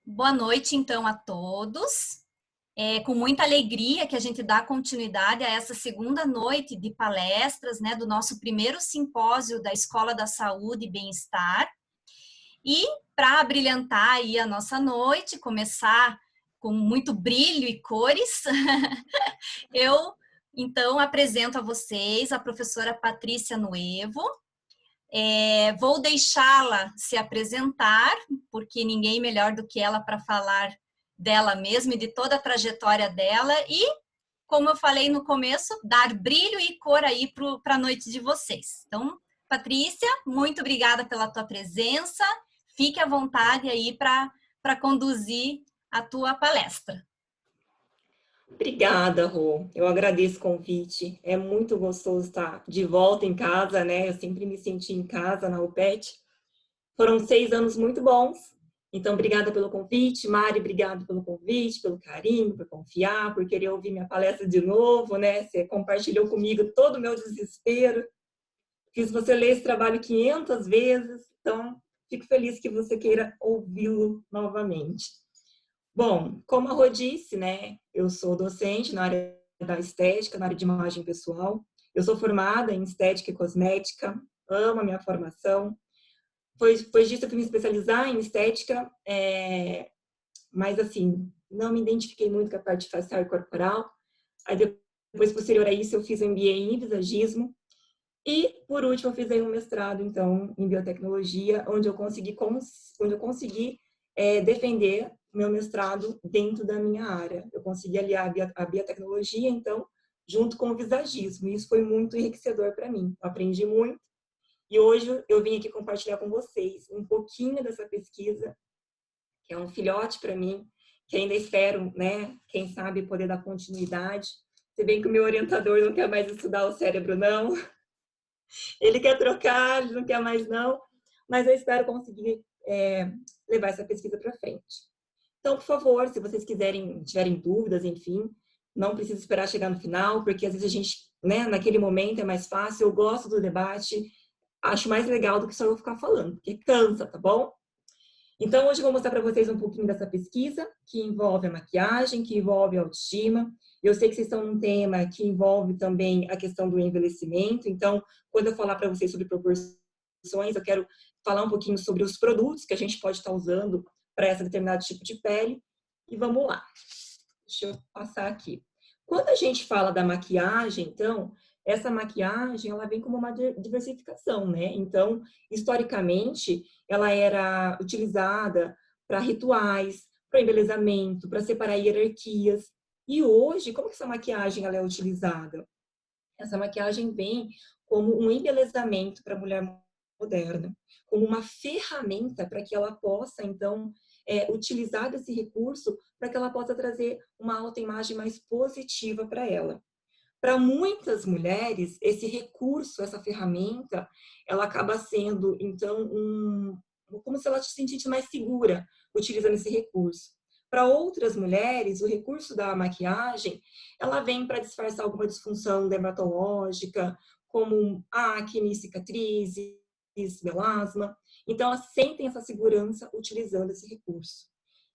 Boa noite, então, a todos. É com muita alegria que a gente dá continuidade a essa segunda noite de palestras, né, do nosso primeiro simpósio da Escola da Saúde e Bem-Estar. E para brilhantar aí a nossa noite, começar com muito brilho e cores, eu, então, apresento a vocês a professora Patrícia Nuevo. Vou deixá-la se apresentar, porque ninguém melhor do que ela para falar dela mesma e de toda a trajetória dela e, como eu falei no começo, dar brilho e cor aí para a noite de vocês. Então, Patrícia, muito obrigada pela tua presença. Fique à vontade aí para conduzir a tua palestra. Obrigada, Rô. Eu agradeço o convite. É muito gostoso estar de volta em casa, né? Eu sempre me senti em casa na UPET. Foram 6 anos muito bons. Então, obrigada pelo convite. Mari, obrigado pelo convite, pelo carinho, por confiar, por querer ouvir minha palestra de novo, né? Você compartilhou comigo todo o meu desespero. Fiz você ler esse trabalho 500 vezes. Então, fico feliz que você queira ouvi-lo novamente. Bom, como a Rô disse, né, eu sou docente na área da estética, na área de imagem pessoal. Eu sou formada em estética e cosmética, amo a minha formação. Depois disso, eu fui me especializar em estética, mas, assim, não me identifiquei muito com a parte facial e corporal. Aí, depois, posterior a isso, eu fiz um MBA em visagismo. E, por último, eu fiz aí um mestrado, então, em biotecnologia, onde eu consegui defender meu mestrado dentro da minha área. Eu consegui aliar a biotecnologia, então, junto com o visagismo. E isso foi muito enriquecedor para mim. Eu aprendi muito. E hoje eu vim aqui compartilhar com vocês um pouquinho dessa pesquisa, que é um filhote para mim, que ainda espero, né, quem sabe, poder dar continuidade. Se bem que o meu orientador não quer mais estudar o cérebro, não. Ele quer trocar, ele não quer mais não, mas eu espero conseguir levar essa pesquisa para frente. Então, por favor, se vocês tiverem dúvidas, enfim, não precisa esperar chegar no final, porque às vezes a gente, né, naquele momento é mais fácil. Eu gosto do debate, acho mais legal do que só eu ficar falando, porque cansa, tá bom? Então, hoje eu vou mostrar para vocês um pouquinho dessa pesquisa, que envolve a maquiagem, que envolve a autoestima. Eu sei que vocês estão num tema que envolve também a questão do envelhecimento. Então, quando eu falar para vocês sobre proporções, eu quero falar um pouquinho sobre os produtos que a gente pode estar usando para esse determinado tipo de pele. E vamos lá. Deixa eu passar aqui. Quando a gente fala da maquiagem, então, essa maquiagem, ela vem como uma diversificação, né? Então, historicamente, ela era utilizada para rituais, para embelezamento, para separar hierarquias. E hoje, como que essa maquiagem ela é utilizada? Essa maquiagem vem como um embelezamento para a mulher moderna, como uma ferramenta para que ela possa, então, utilizar desse recurso para que ela possa trazer uma autoimagem mais positiva para ela. Para muitas mulheres, esse recurso, essa ferramenta, ela acaba sendo, então, como se ela se sentisse mais segura utilizando esse recurso. Para outras mulheres, o recurso da maquiagem, ela vem para disfarçar alguma disfunção dermatológica, como acne, cicatrizes, melasma. Então, elas sentem essa segurança utilizando esse recurso.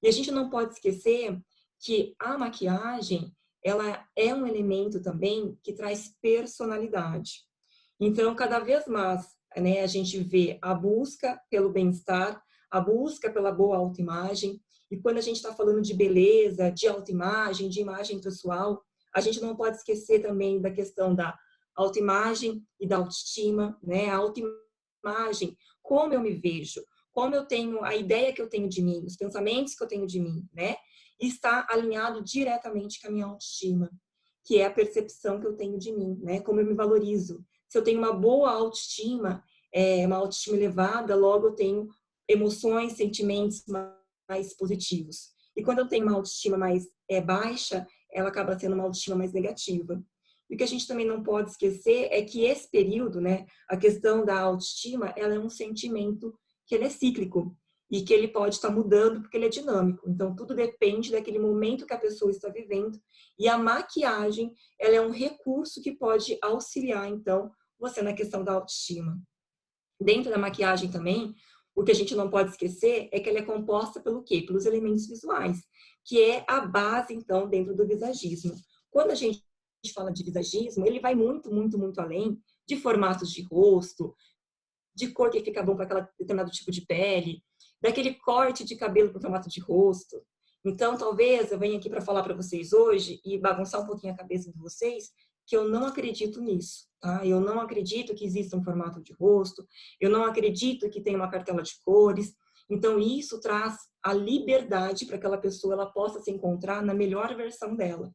E a gente não pode esquecer que a maquiagem, ela é um elemento também que traz personalidade. Então, cada vez mais, né, a gente vê a busca pelo bem-estar, a busca pela boa autoimagem. E quando a gente está falando de beleza, de autoimagem, de imagem pessoal, a gente não pode esquecer também da questão da autoimagem e da autoestima, né? A autoimagem, como eu me vejo, como eu tenho, a ideia que eu tenho de mim, os pensamentos que eu tenho de mim, né? Está alinhado diretamente com a minha autoestima, que é a percepção que eu tenho de mim, né? Como eu me valorizo. Se eu tenho uma boa autoestima, uma autoestima elevada, logo eu tenho emoções, sentimentos mais positivos. E quando eu tenho uma autoestima mais baixa, ela acaba sendo uma autoestima mais negativa. E o que a gente também não pode esquecer é que esse período, né, a questão da autoestima, ela é um sentimento que ele é cíclico e que ele pode estar mudando porque ele é dinâmico. Então, tudo depende daquele momento que a pessoa está vivendo. E a maquiagem, ela é um recurso que pode auxiliar, então, você na questão da autoestima. Dentro da maquiagem também, o que a gente não pode esquecer é que ela é composta pelo quê? Pelos elementos visuais, que é a base, então, dentro do visagismo. Quando a gente fala de visagismo, ele vai muito, muito, muito além de formatos de rosto, de cor que fica bom para aquele determinado tipo de pele, daquele corte de cabelo para o formato de rosto. Então, talvez eu venha aqui para falar para vocês hoje e bagunçar um pouquinho a cabeça de vocês, que eu não acredito nisso, tá? Eu não acredito que exista um formato de rosto, eu não acredito que tenha uma cartela de cores. Então, isso traz a liberdade para que aquela pessoa ela possa se encontrar na melhor versão dela.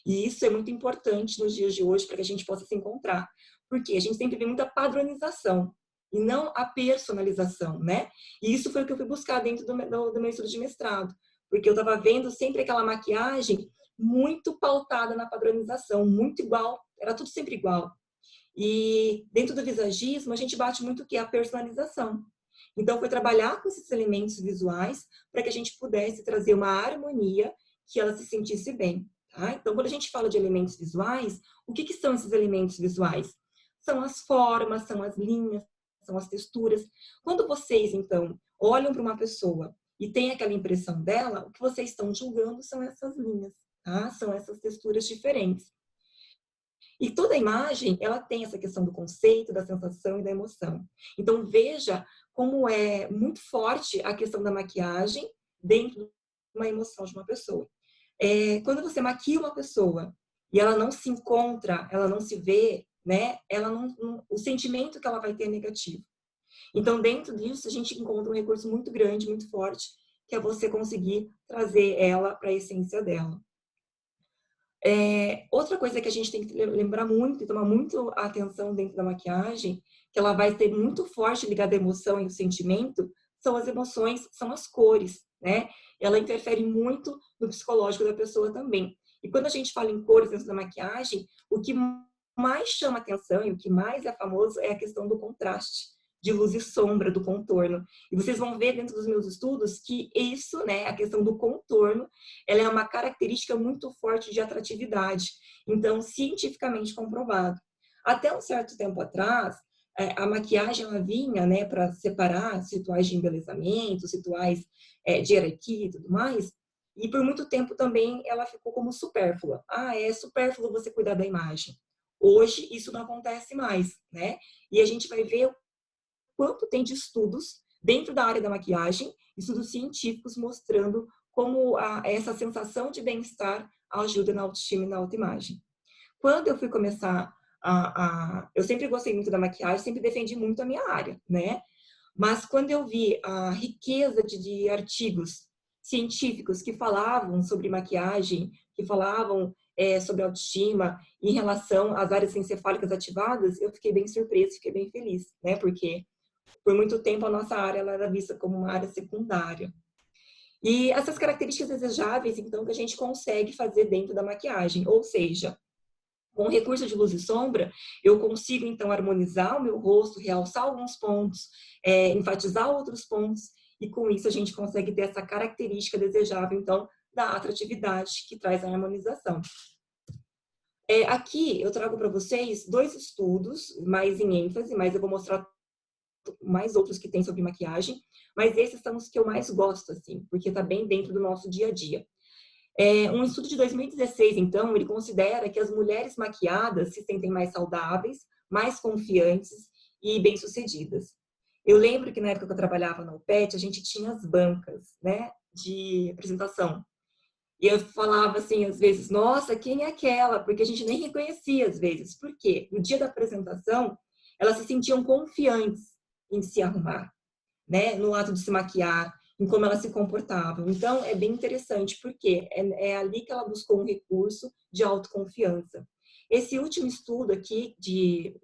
E isso é muito importante nos dias de hoje para que a gente possa se encontrar. Porque a gente sempre vê muita padronização e não a personalização, né? E isso foi o que eu fui buscar dentro do meu estudo de mestrado. Porque eu estava vendo sempre aquela maquiagem muito pautada na padronização, muito igual, era tudo sempre igual. E dentro do visagismo, a gente bate muito o que é a personalização. Então, foi trabalhar com esses elementos visuais para que a gente pudesse trazer uma harmonia que ela se sentisse bem. Tá? Então, quando a gente fala de elementos visuais, o que são esses elementos visuais? São as formas, são as linhas, são as texturas. Quando vocês, então, olham para uma pessoa e têm aquela impressão dela, o que vocês estão julgando são essas linhas, tá? São essas texturas diferentes. E toda imagem, ela tem essa questão do conceito, da sensação e da emoção. Então, veja como é muito forte a questão da maquiagem dentro de uma emoção de uma pessoa. Quando você maquia uma pessoa e ela não se encontra, ela não se vê, né? O sentimento que ela vai ter é negativo. Então, dentro disso, a gente encontra um recurso muito grande, muito forte, que é você conseguir trazer ela para a essência dela. Outra coisa que a gente tem que lembrar muito e tomar muito atenção dentro da maquiagem, que ela vai ser muito forte ligada à emoção e ao sentimento, são as emoções, são as cores, né? Ela interfere muito no psicológico da pessoa também. E quando a gente fala em cores dentro da maquiagem, o que mais chama atenção e o que mais é famoso é a questão do contraste, de luz e sombra, do contorno. E vocês vão ver dentro dos meus estudos que isso, né, a questão do contorno, ela é uma característica muito forte de atratividade. Então, cientificamente comprovado. Até um certo tempo atrás, a maquiagem ela vinha, né, para separar rituais de embelezamento, rituais de hierarquia e tudo mais. E por muito tempo também ela ficou como supérflua. É supérfluo você cuidar da imagem. Hoje isso não acontece mais, né? E a gente vai ver quanto tem de estudos dentro da área da maquiagem, estudos científicos mostrando como essa sensação de bem-estar ajuda na autoestima e na autoimagem. Quando eu fui começar eu sempre gostei muito da maquiagem, sempre defendi muito a minha área, né? Mas quando eu vi a riqueza de artigos científicos que falavam sobre maquiagem, que falavam sobre autoestima em relação às áreas encefálicas ativadas, eu fiquei bem surpresa, fiquei bem feliz, né? Porque por muito tempo a nossa área ela era vista como uma área secundária. E essas características desejáveis, então, que a gente consegue fazer dentro da maquiagem, ou seja, com o recurso de luz e sombra, eu consigo, então, harmonizar o meu rosto, realçar alguns pontos, enfatizar outros pontos, e com isso a gente consegue ter essa característica desejável, então, da atratividade que traz a harmonização. Aqui eu trago para vocês 2 estudos, mais em ênfase, mas eu vou mostrar mais outros que tem sobre maquiagem, mas esses são os que eu mais gosto, assim, porque está bem dentro do nosso dia a dia. Um estudo de 2016, então, ele considera que as mulheres maquiadas se sentem mais saudáveis, mais confiantes e bem-sucedidas. Eu lembro que na época que eu trabalhava na UPET, a gente tinha as bancas, né, de apresentação. E eu falava assim, às vezes, nossa, quem é aquela? Porque a gente nem reconhecia às vezes. Por quê? No dia da apresentação, elas se sentiam confiantes em se arrumar, né, no ato de se maquiar, em como elas se comportavam. Então, é bem interessante, porque é ali que ela buscou um recurso de autoconfiança. Esse último estudo aqui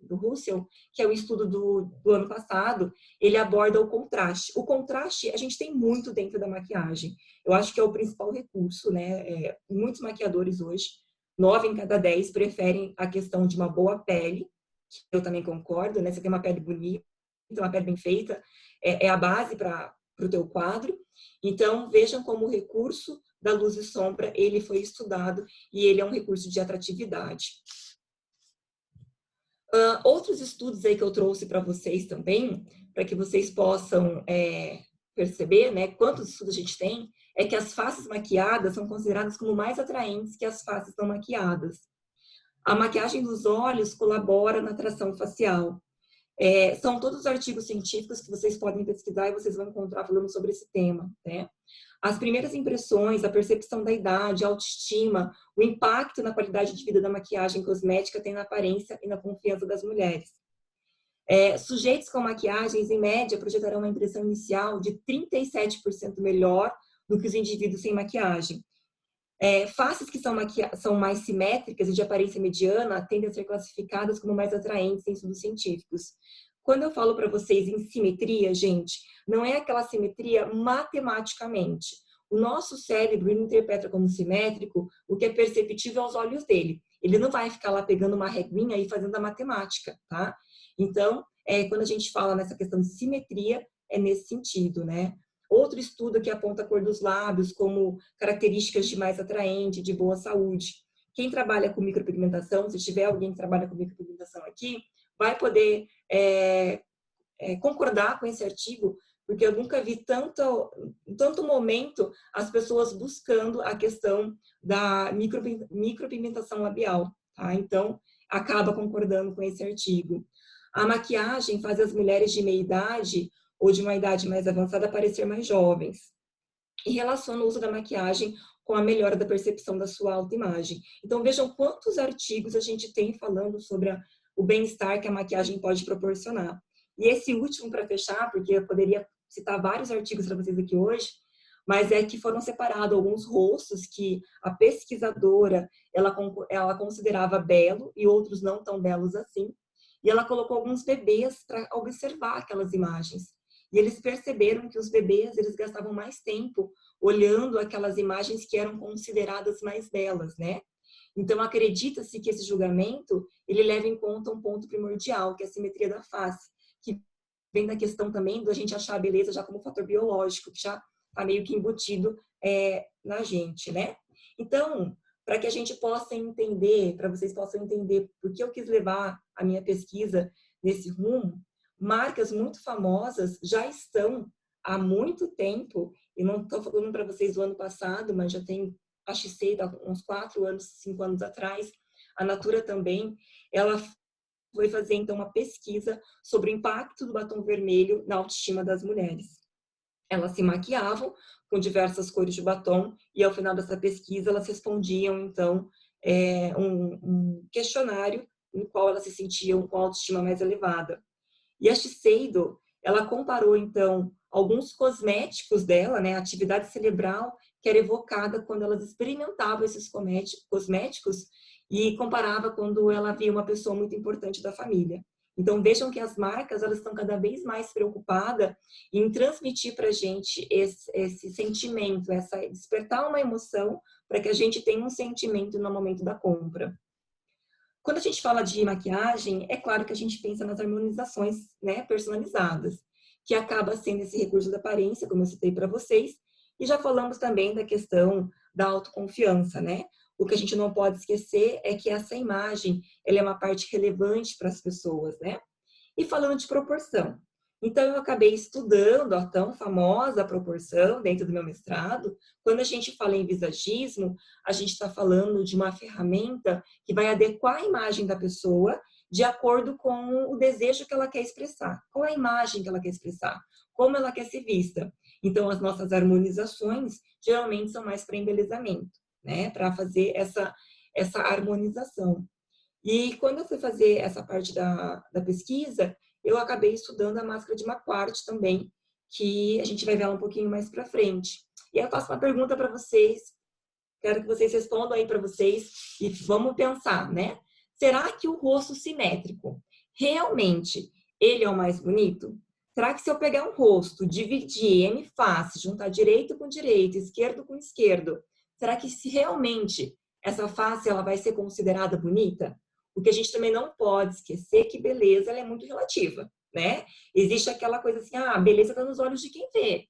do Russell, que é o estudo do ano passado, ele aborda o contraste. O contraste a gente tem muito dentro da maquiagem. Eu acho que é o principal recurso, né? Muitos maquiadores hoje, 9 em cada 10 preferem a questão de uma boa pele, que eu também concordo, né? Você tem uma pele bonita, uma pele bem feita, é a base para o teu quadro. Então, vejam como o recurso da luz e sombra, ele foi estudado e ele é um recurso de atratividade. Outros estudos aí que eu trouxe para vocês também para que vocês possam perceber, né, quantos estudos a gente tem, é que as faces maquiadas são consideradas como mais atraentes que as faces não maquiadas. A maquiagem dos olhos colabora na atração facial. São todos artigos científicos que vocês podem pesquisar e vocês vão encontrar falando sobre esse tema, né? As primeiras impressões, a percepção da idade, a autoestima, o impacto na qualidade de vida da maquiagem cosmética tem na aparência e na confiança das mulheres. Sujeitos com maquiagens, em média, projetarão uma impressão inicial de 37% melhor do que os indivíduos sem maquiagem. Faces que são mais simétricas e de aparência mediana tendem a ser classificadas como mais atraentes em estudos científicos. Quando eu falo para vocês em simetria, gente, não é aquela simetria matematicamente. O nosso cérebro interpreta como simétrico o que é perceptível aos olhos dele. Ele não vai ficar lá pegando uma reguinha e fazendo a matemática, tá? Então, quando a gente fala nessa questão de simetria, é nesse sentido, né? Outro estudo que aponta a cor dos lábios como características de mais atraente, de boa saúde. Quem trabalha com micropigmentação, se tiver alguém que trabalha com micropigmentação aqui, vai poder concordar com esse artigo, porque eu nunca vi tanto momento as pessoas buscando a questão da micropigmentação labial, tá? Então, acaba concordando com esse artigo. A maquiagem faz as mulheres de meia idade ou de uma idade mais avançada parecer mais jovens. E relaciona o uso da maquiagem com a melhora da percepção da sua autoimagem. Então, vejam quantos artigos a gente tem falando sobre o bem-estar que a maquiagem pode proporcionar. E esse último, para fechar, porque eu poderia citar vários artigos para vocês aqui hoje, mas é que foram separados alguns rostos que a pesquisadora ela considerava belo e outros não tão belos assim. E ela colocou alguns bebês para observar aquelas imagens. E eles perceberam que os bebês, eles gastavam mais tempo olhando aquelas imagens que eram consideradas mais belas, né? Então, acredita-se que esse julgamento, ele leva em conta um ponto primordial, que é a simetria da face, que vem da questão também da gente achar a beleza já como fator biológico, que já está meio que embutido na gente, né? Então, para que a gente possa entender, para vocês possam entender por que eu quis levar a minha pesquisa nesse rumo, marcas muito famosas já estão há muito tempo, e não estou falando para vocês do ano passado, mas já tem, a Shiseido, uns 4 anos, 5 anos atrás, a Natura também, ela foi fazer então uma pesquisa sobre o impacto do batom vermelho na autoestima das mulheres. Elas se maquiavam com diversas cores de batom e ao final dessa pesquisa elas respondiam então um questionário no qual elas se sentiam com a autoestima mais elevada. E a Shiseido, ela comparou, então, alguns cosméticos dela, né, a atividade cerebral que era evocada quando elas experimentavam esses cosméticos e comparava quando ela via uma pessoa muito importante da família. Então, vejam que as marcas, elas estão cada vez mais preocupadas em transmitir para a gente esse sentimento, despertar uma emoção para que a gente tenha um sentimento no momento da compra. Quando a gente fala de maquiagem, é claro que a gente pensa nas harmonizações, né, personalizadas, que acaba sendo esse recurso da aparência, como eu citei para vocês, e já falamos também da questão da autoconfiança, né? O que a gente não pode esquecer é que essa imagem, ela é uma parte relevante para as pessoas, né? E falando de proporção, então eu acabei estudando a tão famosa proporção dentro do meu mestrado. Quando a gente fala em visagismo, a gente está falando de uma ferramenta que vai adequar a imagem da pessoa de acordo com o desejo que ela quer expressar. Qual é a imagem que ela quer expressar? Como ela quer ser vista? Então, as nossas harmonizações geralmente são mais para embelezamento, né? Para fazer essa harmonização. E quando eu fui fazer essa parte da pesquisa, eu acabei estudando a máscara de McQuarrie também, que a gente vai ver ela um pouquinho mais para frente. E eu faço uma pergunta para vocês, quero que vocês respondam aí para vocês e vamos pensar, né? Será que o rosto simétrico, realmente, ele é o mais bonito? Será que se eu pegar um rosto, dividir M face, juntar direito com direito, esquerdo com esquerdo, será que se realmente essa face ela vai ser considerada bonita? Porque a gente também não pode esquecer que beleza ela é muito relativa, né? Existe aquela coisa assim, a beleza está nos olhos de quem vê.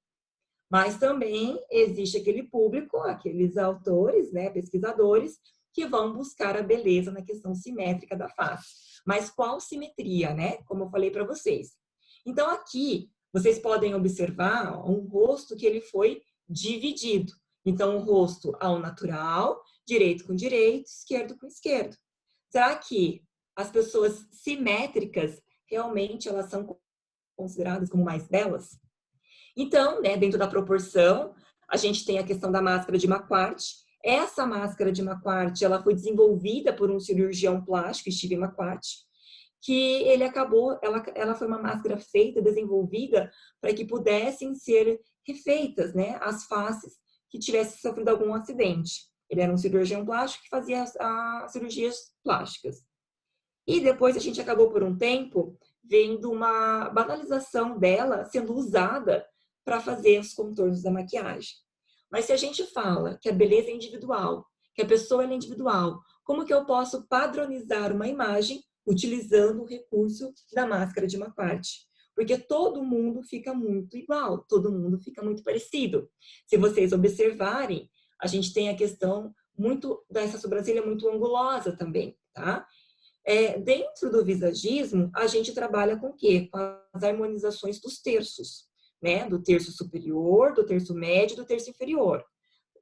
Mas também existe aquele público, aqueles autores, né, pesquisadores, que vão buscar a beleza na questão simétrica da face. Mas qual simetria, né? Como eu falei para vocês. Então, aqui, vocês podem observar um rosto que ele foi dividido. Então, o rosto ao natural, direito com direito, esquerdo com esquerdo. Será que as pessoas simétricas, realmente, elas são consideradas como mais belas? Então, né, dentro da proporção, a gente tem a questão da máscara de Marquardt. Essa máscara de Marquardt, ela foi desenvolvida por um cirurgião plástico, Steven Marquardt, que ele acabou, ela foi uma máscara feita, desenvolvida, para que pudessem ser refeitas, né, as faces que tivessem sofrido algum acidente. Ele era um cirurgião plástico que fazia as cirurgias plásticas. E depois a gente acabou, por um tempo, vendo uma banalização dela sendo usada para fazer os contornos da maquiagem. Mas se a gente fala que a beleza é individual, que a pessoa é individual, como que eu posso padronizar uma imagem utilizando o recurso da máscara de Marquardt? Porque todo mundo fica muito igual, todo mundo fica muito parecido. Se vocês observarem, a gente tem a questão muito dessa sobrancelha muito angulosa também, tá? Dentro do visagismo, a gente trabalha com o quê? Com as harmonizações dos terços, né? Do terço superior, do terço médio, do terço inferior.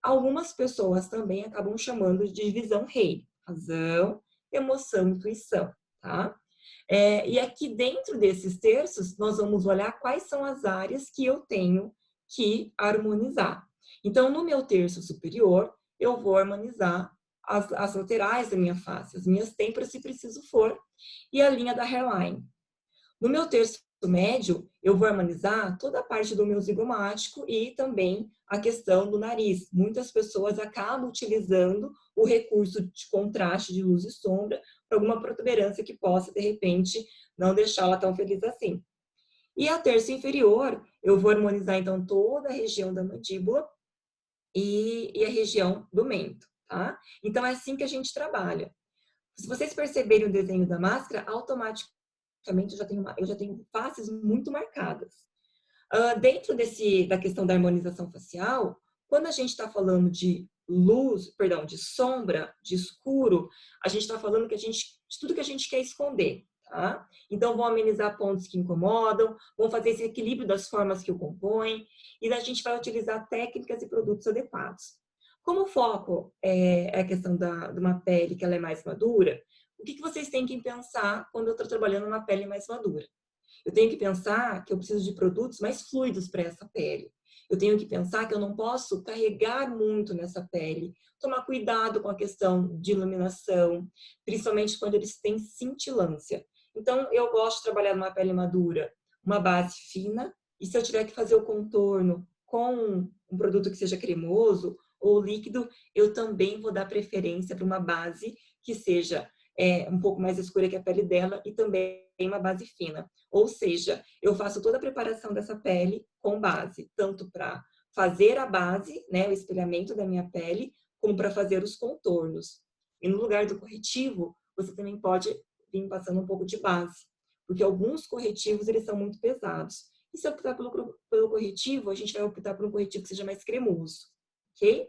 Algumas pessoas também acabam chamando de visão rei, razão, emoção, intuição, tá? E aqui dentro desses terços, nós vamos olhar quais são as áreas que eu tenho que harmonizar. Então, no meu terço superior, eu vou harmonizar as laterais da minha face, as minhas têmporas, se preciso for, e a linha da hairline. No meu terço médio, eu vou harmonizar toda a parte do meu zigomático e também a questão do nariz. Muitas pessoas acabam utilizando o recurso de contraste de luz e sombra para alguma protuberância que possa, de repente, não deixá-la tão feliz assim. E a terço inferior, eu vou harmonizar, então, toda a região da mandíbula e a região do mento, tá? Então, é assim que a gente trabalha. Se vocês perceberem o desenho da máscara, automaticamente eu já tenho faces muito marcadas. Dentro da questão da harmonização facial, quando a gente está falando de de sombra, de escuro, a gente está falando de tudo que a gente quer esconder, tá? Então, vão amenizar pontos que incomodam, vão fazer esse equilíbrio das formas que o compõem, e a gente vai utilizar técnicas e produtos adequados. Como o foco é a questão de uma pele que ela é mais madura, o que vocês têm que pensar quando eu estou trabalhando uma pele mais madura? Eu tenho que pensar que eu preciso de produtos mais fluidos para essa pele. Eu tenho que pensar que eu não posso carregar muito nessa pele. Tomar cuidado com a questão de iluminação, principalmente quando eles têm cintilância. Então, eu gosto de trabalhar numa pele madura, uma base fina, e se eu tiver que fazer o contorno com um produto que seja cremoso ou líquido, eu também vou dar preferência para uma base que seja um pouco mais escura que a pele dela e também uma base fina. Ou seja, eu faço toda a preparação dessa pele com base, tanto para fazer a base, né, o espelhamento da minha pele, como para fazer os contornos. E no lugar do corretivo, você também pode vir passando um pouco de base, porque alguns corretivos, eles são muito pesados. E se optar pelo corretivo, a gente vai optar por um corretivo que seja mais cremoso, ok?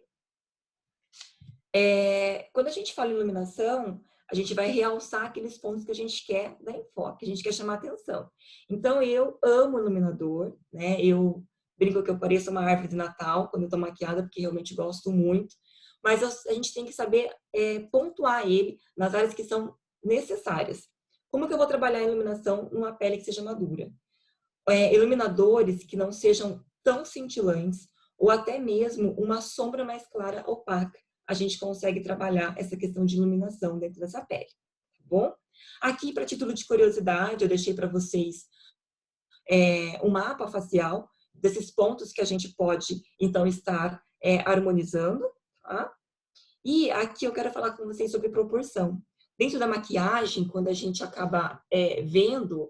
Quando a gente fala em iluminação, a gente vai realçar aqueles pontos que a gente quer dar enfoque, que a gente quer chamar atenção. Então, eu amo iluminador, né? Eu brinco que eu pareço uma árvore de Natal quando eu tô maquiada, porque realmente gosto muito. Mas a gente tem que saber pontuar ele nas áreas que são necessárias. Como que eu vou trabalhar a iluminação numa pele que seja madura? Iluminadores que não sejam tão cintilantes, ou até mesmo uma sombra mais clara opaca. A gente consegue trabalhar essa questão de iluminação dentro dessa pele, tá bom? Aqui, para título de curiosidade, eu deixei para vocês um mapa facial desses pontos que a gente pode, então, estar harmonizando, tá? E aqui eu quero falar com vocês sobre proporção. Dentro da maquiagem, quando a gente acaba vendo,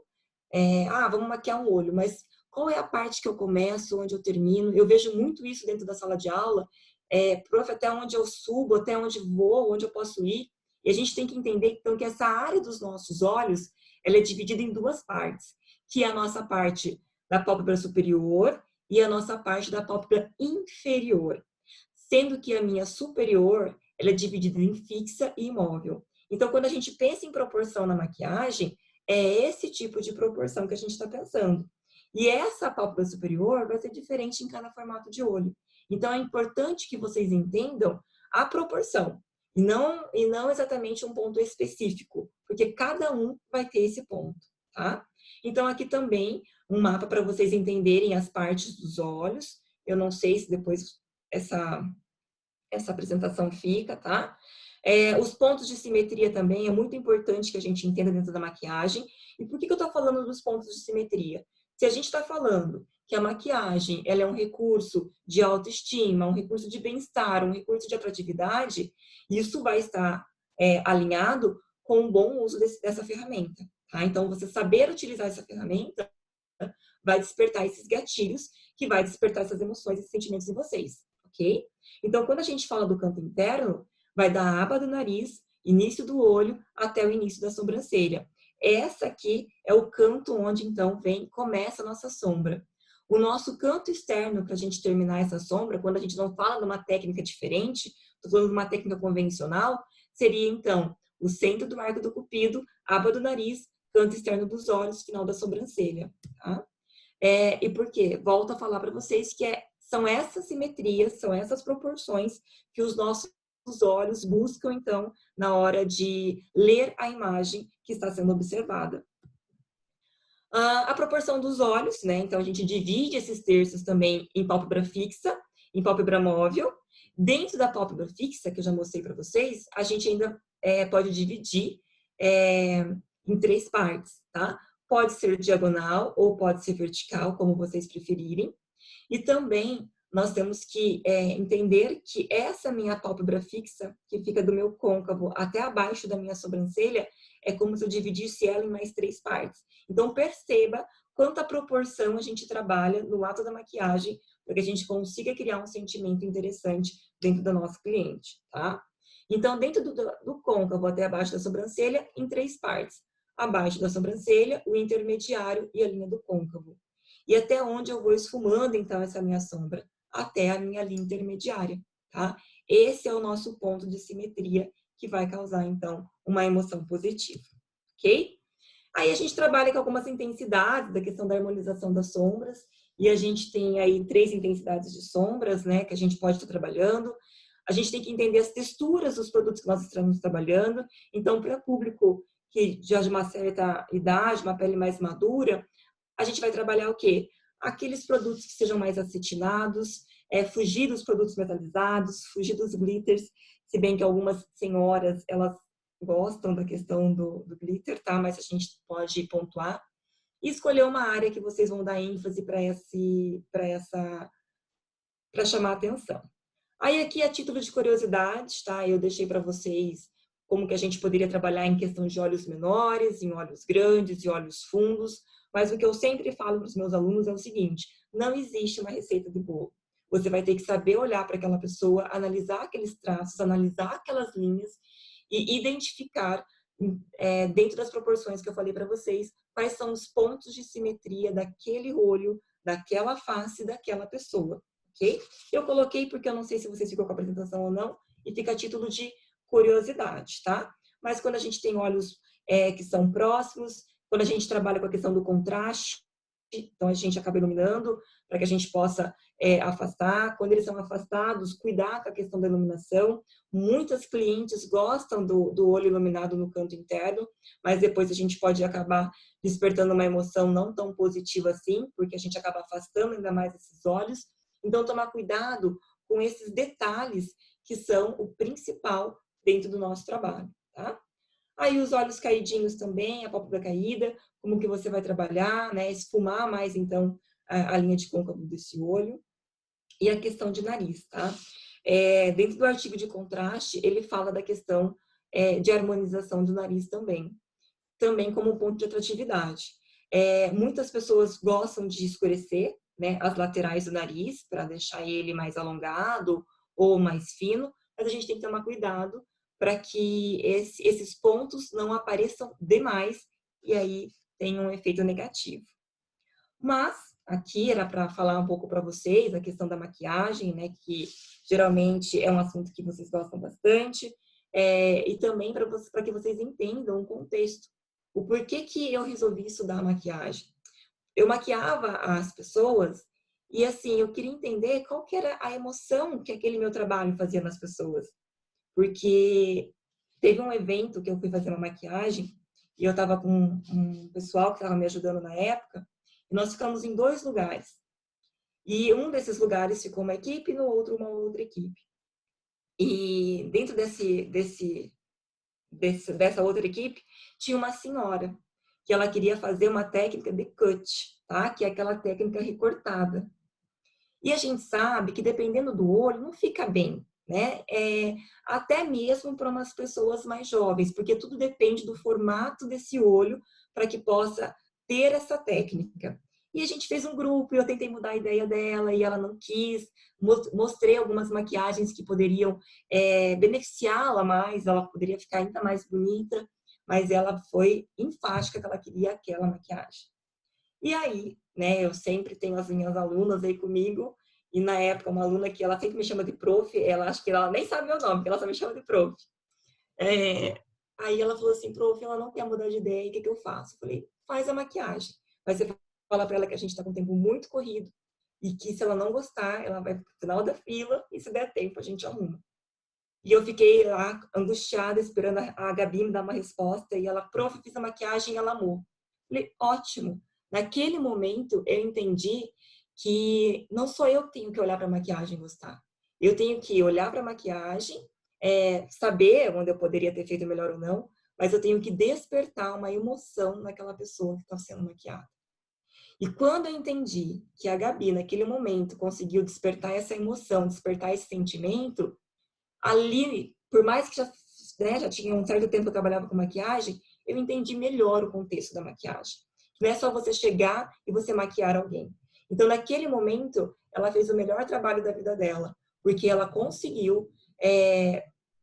vamos maquiar um olho, mas qual é a parte que eu começo, onde eu termino? Eu vejo muito isso dentro da sala de aula, prof, até onde eu subo, até onde vou, onde eu posso ir. E a gente tem que entender, então, que essa área dos nossos olhos, ela é dividida em duas partes, que é a nossa parte da pálpebra superior e a nossa parte da pálpebra inferior. Sendo que a minha superior, ela é dividida em fixa e imóvel. Então, quando a gente pensa em proporção na maquiagem, É esse tipo de proporção que a gente está pensando. E essa pálpebra superior vai ser diferente em cada formato de olho. Então, é importante que vocês entendam a proporção e não exatamente um ponto específico, porque cada um vai ter esse ponto, tá? Então, aqui também um mapa para vocês entenderem as partes dos olhos. Eu não sei se depois essa apresentação fica, tá? Os pontos de simetria também é muito importante que a gente entenda dentro da maquiagem. E por que eu estou falando dos pontos de simetria? Se a gente está falando que a maquiagem ela é um recurso de autoestima, um recurso de bem-estar, um recurso de atratividade, isso vai estar alinhado com o bom uso dessa ferramenta. Tá? Então, você saber utilizar essa ferramenta vai despertar esses gatilhos, que vai despertar essas emoções e sentimentos em vocês, ok? Então, quando a gente fala do canto interno, vai da aba do nariz, início do olho, até o início da sobrancelha. Essa aqui é o canto onde, então, começa a nossa sombra. O nosso canto externo, para a gente terminar essa sombra, quando a gente não fala de uma técnica diferente, estou falando de uma técnica convencional, seria, então, o centro do arco do cupido, aba do nariz, canto externo dos olhos, final da sobrancelha, tá? E por quê? Volto a falar para vocês que são essas simetrias, são essas proporções que os nossos olhos buscam, então, na hora de ler a imagem que está sendo observada. A proporção dos olhos, né? Então, a gente divide esses terços também em pálpebra fixa, em pálpebra móvel. Dentro da pálpebra fixa, que eu já mostrei para vocês, a gente ainda pode dividir em 3 partes, tá? Pode ser diagonal ou pode ser vertical, como vocês preferirem. E também nós temos que entender que essa minha pálpebra fixa, que fica do meu côncavo até abaixo da minha sobrancelha, é como se eu dividisse ela em mais 3 partes. Então, perceba quanta proporção a gente trabalha no ato da maquiagem para que a gente consiga criar um sentimento interessante dentro do nosso cliente, tá? Então, dentro do côncavo até abaixo da sobrancelha, em 3 partes. Abaixo da sobrancelha, o intermediário e a linha do côncavo. E até onde eu vou esfumando, então, essa minha sombra? Até a minha linha intermediária, tá? Esse é o nosso ponto de simetria que vai causar, então, uma emoção positiva, ok? Aí a gente trabalha com algumas intensidades da questão da harmonização das sombras, e a gente tem aí 3 intensidades de sombras, né, que a gente pode estar trabalhando. A gente tem que entender as texturas dos produtos que nós estamos trabalhando. Então, para o público que já de uma certa idade, uma pele mais madura, a gente vai trabalhar o quê? Aqueles produtos que sejam mais acetinados, fugir dos produtos metalizados, fugir dos glitters, se bem que algumas senhoras, elas gostam da questão do glitter, tá? Mas a gente pode pontuar. E escolher uma área que vocês vão dar ênfase para chamar a atenção. Aí aqui, a título de curiosidade, tá? Eu deixei para vocês como que a gente poderia trabalhar em questão de olhos menores, em olhos grandes e olhos fundos. Mas o que eu sempre falo para os meus alunos é o seguinte: não existe uma receita de bolo. Você vai ter que saber olhar para aquela pessoa, analisar aqueles traços, analisar aquelas linhas e identificar, dentro das proporções que eu falei para vocês, quais são os pontos de simetria daquele olho, daquela face, daquela pessoa, ok? Eu coloquei porque eu não sei se vocês ficou com a apresentação ou não, e fica a título de curiosidade, tá? Mas quando a gente tem olhos que são próximos, quando a gente trabalha com a questão do contraste, então a gente acaba iluminando para que a gente possa afastar. Quando eles são afastados, cuidar com a questão da iluminação. Muitas clientes gostam do olho iluminado no canto interno, mas depois a gente pode acabar despertando uma emoção não tão positiva assim, porque a gente acaba afastando ainda mais esses olhos. Então, tomar cuidado com esses detalhes que são o principal dentro do nosso trabalho, tá? Aí os olhos caidinhos também, a pálpebra caída, como que você vai trabalhar, né? Esfumar mais, então, a linha de côncavo desse olho. E a questão de nariz, tá? Dentro do artigo de contraste, ele fala da questão de harmonização do nariz também como ponto de atratividade. Muitas pessoas gostam de escurecer, né, as laterais do nariz para deixar ele mais alongado ou mais fino, mas a gente tem que tomar cuidado para que esses pontos não apareçam demais e aí tem um efeito negativo. Mas aqui era para falar um pouco para vocês a questão da maquiagem, né, que geralmente é um assunto que vocês gostam bastante, e também para que vocês entendam o contexto o porquê que eu resolvi estudar maquiagem. Eu maquiava as pessoas e, assim, eu queria entender qual que era a emoção que aquele meu trabalho fazia nas pessoas. Porque teve um evento que eu fui fazer uma maquiagem e eu estava com um pessoal que estava me ajudando na época, e nós ficamos em 2 lugares. E um desses lugares ficou uma equipe, no outro uma outra equipe. E dentro dessa outra equipe, tinha uma senhora que ela queria fazer uma técnica de cut, tá? Que é aquela técnica recortada. E a gente sabe que dependendo do olho, não fica bem, né? Até mesmo para umas pessoas mais jovens, porque tudo depende do formato desse olho para que possa ter essa técnica. E a gente fez um grupo, eu tentei mudar a ideia dela e ela não quis. Mostrei algumas maquiagens que poderiam beneficiá-la mais, ela poderia ficar ainda mais bonita, mas ela foi enfática que ela queria aquela maquiagem. E aí, né, eu sempre tenho as minhas alunas aí comigo, e na época uma aluna que ela sempre me chama de prof, ela acho que ela nem sabe meu nome, porque ela só me chama de prof. Aí ela falou assim, prof, ela não quer mudar de ideia, o que eu faço? Eu falei, faz a maquiagem. Mas você fala para ela que a gente está com um tempo muito corrido, e que se ela não gostar, ela vai pro final da fila, e se der tempo a gente arruma. E eu fiquei lá angustiada, esperando a Gabi me dar uma resposta, e ela, prof, fiz a maquiagem e ela amou. Falei, ótimo. Naquele momento, eu entendi que não sou eu que tenho que olhar para a maquiagem e gostar. Eu tenho que olhar para a maquiagem, saber onde eu poderia ter feito melhor ou não, mas eu tenho que despertar uma emoção naquela pessoa que está sendo maquiada. E quando eu entendi que a Gabi, naquele momento, conseguiu despertar essa emoção, despertar esse sentimento, ali, por mais que já tinha um certo tempo que eu trabalhava com maquiagem, eu entendi melhor o contexto da maquiagem. Não é só você chegar e você maquiar alguém. Então, naquele momento, ela fez o melhor trabalho da vida dela, porque ela conseguiu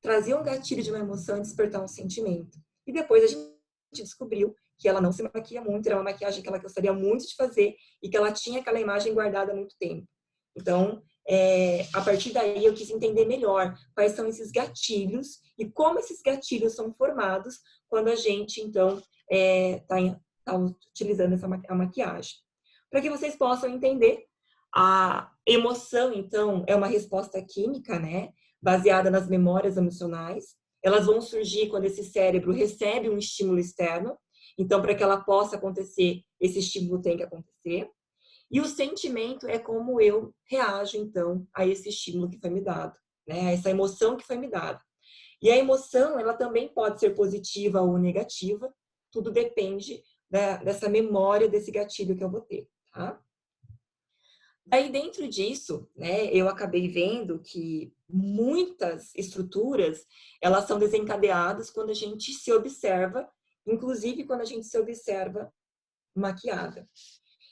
trazer um gatilho de uma emoção e despertar um sentimento. E depois a gente descobriu que ela não se maquia muito, era uma maquiagem que ela gostaria muito de fazer e que ela tinha aquela imagem guardada há muito tempo. Então, a partir daí eu quis entender melhor quais são esses gatilhos e como esses gatilhos são formados quando a gente, então, tá utilizando a maquiagem. Para que vocês possam entender, a emoção, então, é uma resposta química, né? Baseada nas memórias emocionais. Elas vão surgir quando esse cérebro recebe um estímulo externo. Então, para que ela possa acontecer, esse estímulo tem que acontecer. E o sentimento é como eu reajo, então, a esse estímulo que foi me dado, né? A essa emoção que foi me dada. E a emoção, ela também pode ser positiva ou negativa, tudo depende dessa memória, desse gatilho que eu vou ter, tá? Aí, dentro disso, né, eu acabei vendo que muitas estruturas, elas são desencadeadas quando a gente se observa, inclusive quando a gente se observa maquiada.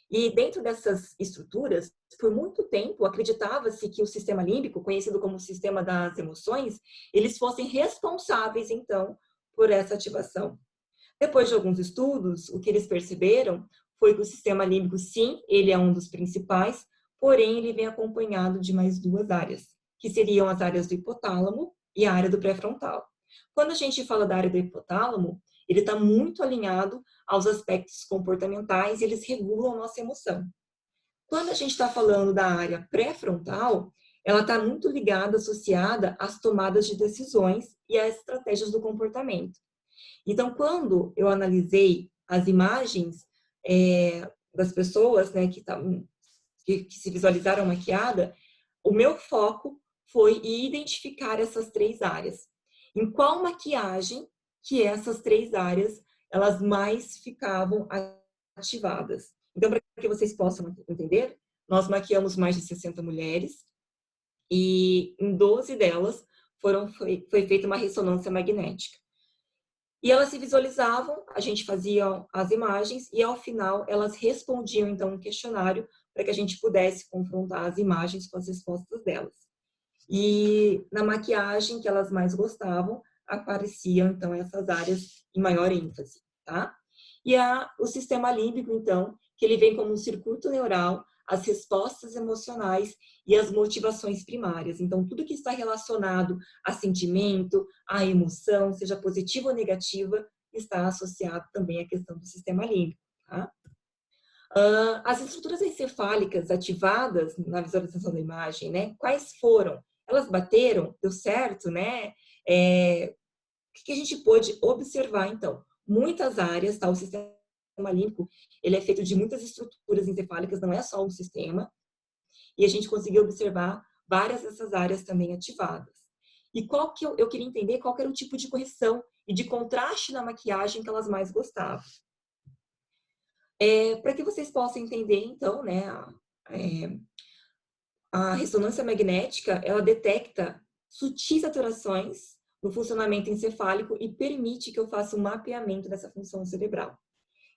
E dentro dessas estruturas, por muito tempo, acreditava-se que o sistema límbico, conhecido como sistema das emoções, eles fossem responsáveis, então, por essa ativação. Depois de alguns estudos, o que eles perceberam foi que o sistema límbico, sim, ele é um dos principais, porém, ele vem acompanhado de mais 2 áreas, que seriam as áreas do hipotálamo e a área do pré-frontal. Quando a gente fala da área do hipotálamo, ele está muito alinhado aos aspectos comportamentais e eles regulam a nossa emoção. Quando a gente está falando da área pré-frontal, ela está muito ligada, associada às tomadas de decisões e às estratégias do comportamento. Então, quando eu analisei as imagens das pessoas, né, que se visualizaram maquiada, o meu foco foi identificar essas 3 áreas. Em qual maquiagem que essas 3 áreas elas mais ficavam ativadas. Então, para que vocês possam entender, nós maquiamos mais de 60 mulheres e em 12 delas foi feita uma ressonância magnética. E elas se visualizavam, a gente fazia as imagens e ao final elas respondiam então um questionário para que a gente pudesse confrontar as imagens com as respostas delas. E na maquiagem que elas mais gostavam, apareciam então essas áreas em maior ênfase, tá? E o sistema límbico, então, que ele vem como um circuito neural, as respostas emocionais e as motivações primárias. Então, tudo que está relacionado a sentimento, a emoção, seja positiva ou negativa, está associado também à questão do sistema límbico, tá? As estruturas encefálicas ativadas na visualização da imagem, né? Quais foram? Elas bateram? Deu certo, né? O que a gente pôde observar, então? Muitas áreas, tá? O sistema límbico, ele é feito de muitas estruturas encefálicas, não é só um sistema, e a gente conseguiu observar várias dessas áreas também ativadas. E qual que eu queria entender qual que era o tipo de correção e de contraste na maquiagem que elas mais gostavam. Para que vocês possam entender, então, né, a ressonância magnética, ela detecta sutis alterações no funcionamento encefálico e permite que eu faça um mapeamento dessa função cerebral.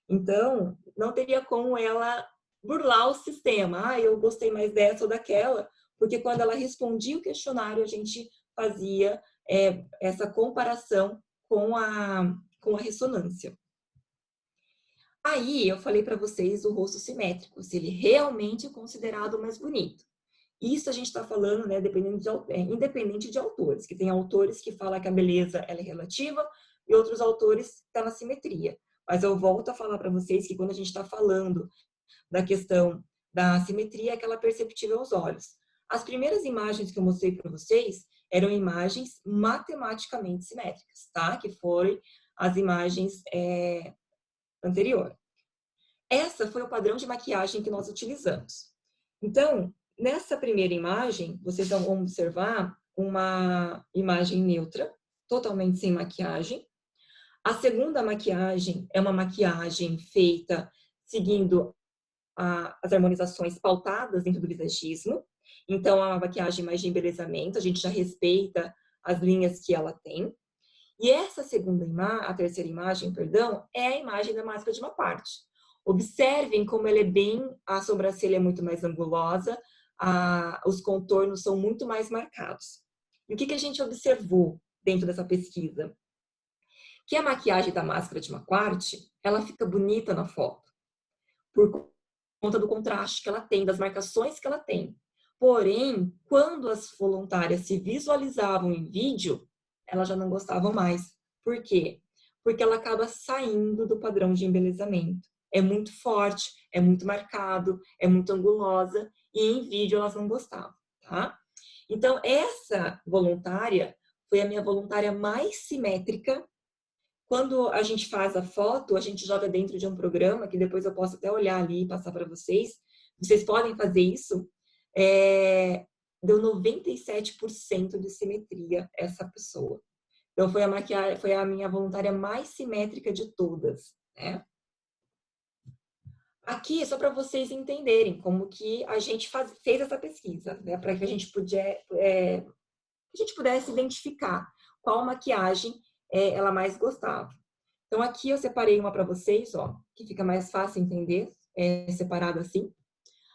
Então, não teria como ela burlar o sistema. Eu gostei mais dessa ou daquela, porque quando ela respondia o questionário, a gente fazia essa comparação com a ressonância. Aí, eu falei para vocês o rosto simétrico, se ele realmente é considerado o mais bonito. Isso a gente está falando, né, independente de autores, que tem autores que falam que a beleza ela é relativa e outros autores estão na simetria. Mas eu volto a falar para vocês que quando a gente está falando da questão da simetria, é aquela perceptível aos olhos. As primeiras imagens que eu mostrei para vocês eram imagens matematicamente simétricas, tá? Que foram as imagens anteriores. Essa foi o padrão de maquiagem que nós utilizamos. Então, nessa primeira imagem, vocês vão observar uma imagem neutra, totalmente sem maquiagem. A segunda maquiagem é uma maquiagem feita seguindo as harmonizações pautadas dentro do visagismo. Então, é uma maquiagem mais de embelezamento, a gente já respeita as linhas que ela tem. E essa a terceira imagem, perdão, é a imagem da máscara de uma parte. Observem como ela a sobrancelha é muito mais angulosa, os contornos são muito mais marcados. E o que a gente observou dentro dessa pesquisa? Que a maquiagem da máscara de uma parte, ela fica bonita na foto, por conta do contraste que ela tem, das marcações que ela tem. Porém, quando as voluntárias se visualizavam em vídeo, elas já não gostavam mais. Por quê? Porque ela acaba saindo do padrão de embelezamento. É muito forte, é muito marcado, é muito angulosa, e em vídeo elas não gostavam, tá? Então, essa voluntária foi a minha voluntária mais simétrica. Quando a gente faz a foto, a gente joga dentro de um programa, que depois eu posso até olhar ali e passar para vocês. Vocês podem fazer isso. Deu 97% de simetria essa pessoa. Então, foi a minha voluntária mais simétrica de todas, né? Aqui, só para vocês entenderem como que a gente fez essa pesquisa, né? Para que a gente pudesse identificar qual maquiagem ela mais gostava. Então, aqui eu separei uma para vocês, ó, que fica mais fácil entender, separado assim.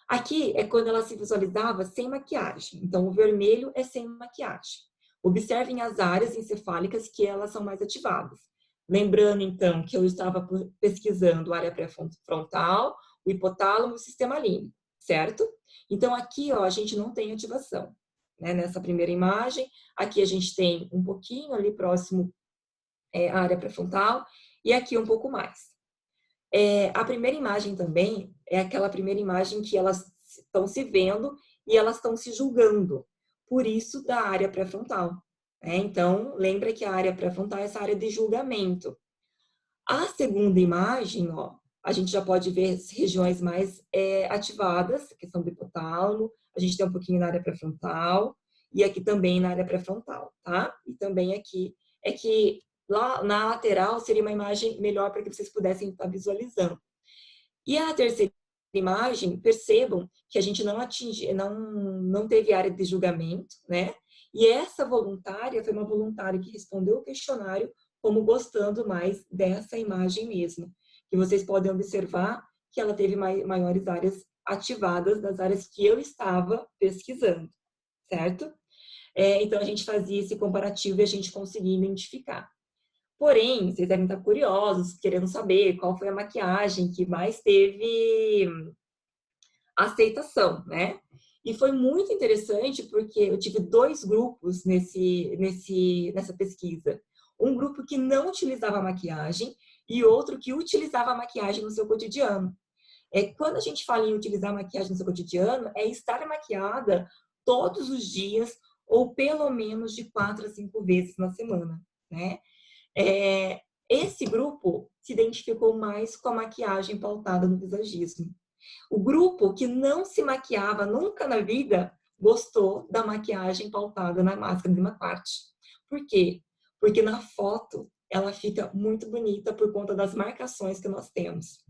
Aqui é quando ela se visualizava sem maquiagem. Então, o vermelho é sem maquiagem. Observem as áreas encefálicas que elas são mais ativadas. Lembrando, então, que eu estava pesquisando a área pré-frontal, o hipotálamo e o sistema límbico, certo? Então, aqui, ó, a gente não tem ativação, né? Nessa primeira imagem, aqui a gente tem um pouquinho ali próximo a área pré-frontal e aqui um pouco mais. A primeira imagem também é aquela primeira imagem que elas estão se vendo e elas estão se julgando. Por isso, da área pré-frontal. Então, lembra que a área pré-frontal é essa área de julgamento. A segunda imagem, ó, a gente já pode ver as regiões mais ativadas, que são do hipotálamo, a gente tem um pouquinho na área pré-frontal e aqui também na área pré-frontal, tá? E também aqui é que lá na lateral seria uma imagem melhor para que vocês pudessem estar visualizando. E a terceira imagem, percebam que a gente não teve área de julgamento, né? E essa voluntária foi uma voluntária que respondeu o questionário como gostando mais dessa imagem mesmo. Que vocês podem observar que ela teve maiores áreas ativadas das áreas que eu estava pesquisando, certo? Então, a gente fazia esse comparativo e a gente conseguia identificar. Porém, vocês devem estar curiosos, querendo saber qual foi a maquiagem que mais teve aceitação, né? E foi muito interessante porque eu tive 2 grupos nessa pesquisa. um grupo que não utilizava maquiagem e outro que utilizava a maquiagem no seu cotidiano. Quando a gente fala em utilizar maquiagem no seu cotidiano, é estar maquiada todos os dias ou pelo menos de 4 a 5 vezes na semana, né? Esse grupo se identificou mais com a maquiagem pautada no visagismo. O grupo que não se maquiava nunca na vida gostou da maquiagem pautada na máscara de Macquart. Por quê? Porque na foto ela fica muito bonita por conta das marcações que nós temos.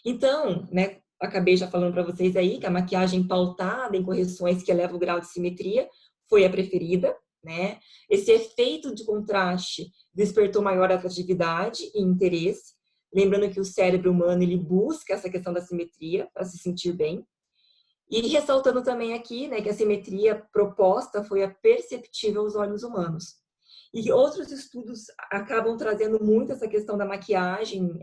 Então, né, acabei já falando para vocês aí que a maquiagem pautada em correções que eleva o grau de simetria foi a preferida, né? Esse efeito de contraste despertou maior atratividade e interesse. Lembrando que o cérebro humano, ele busca essa questão da simetria para se sentir bem. E ressaltando também aqui, né, que a simetria proposta foi a perceptível aos olhos humanos. E outros estudos acabam trazendo muito essa questão da maquiagem,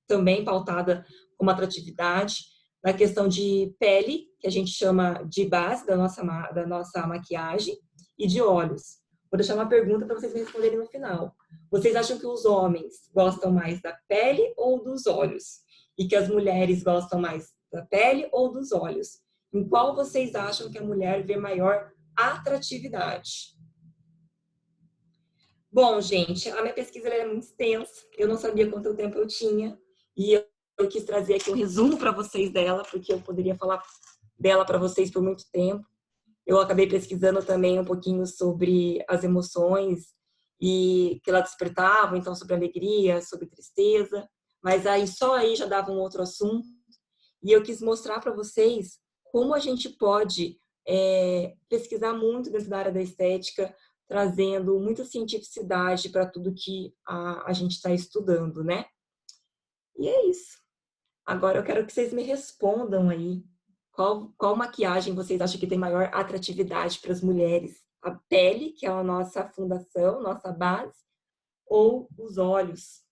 também pautada como atratividade, na questão de pele, que a gente chama de base da nossa maquiagem, e de olhos. Vou deixar uma pergunta para vocês me responderem no final. Vocês acham que os homens gostam mais da pele ou dos olhos? E que as mulheres gostam mais da pele ou dos olhos? Em qual vocês acham que a mulher vê maior atratividade? Bom, gente, a minha pesquisa é muito extensa. Eu não sabia quanto tempo eu tinha. E eu quis trazer aqui um resumo para vocês dela, porque eu poderia falar dela para vocês por muito tempo. Eu acabei pesquisando também um pouquinho sobre as emoções e que ela despertava, então sobre alegria, sobre tristeza, mas aí só aí já dava um outro assunto. E eu quis mostrar para vocês como a gente pode pesquisar muito dentro da área da estética, trazendo muita cientificidade para tudo que a gente está estudando, né? E é isso. Agora eu quero que vocês me respondam aí qual maquiagem vocês acham que tem maior atratividade para as mulheres? A pele, que é a nossa fundação, nossa base, ou os olhos?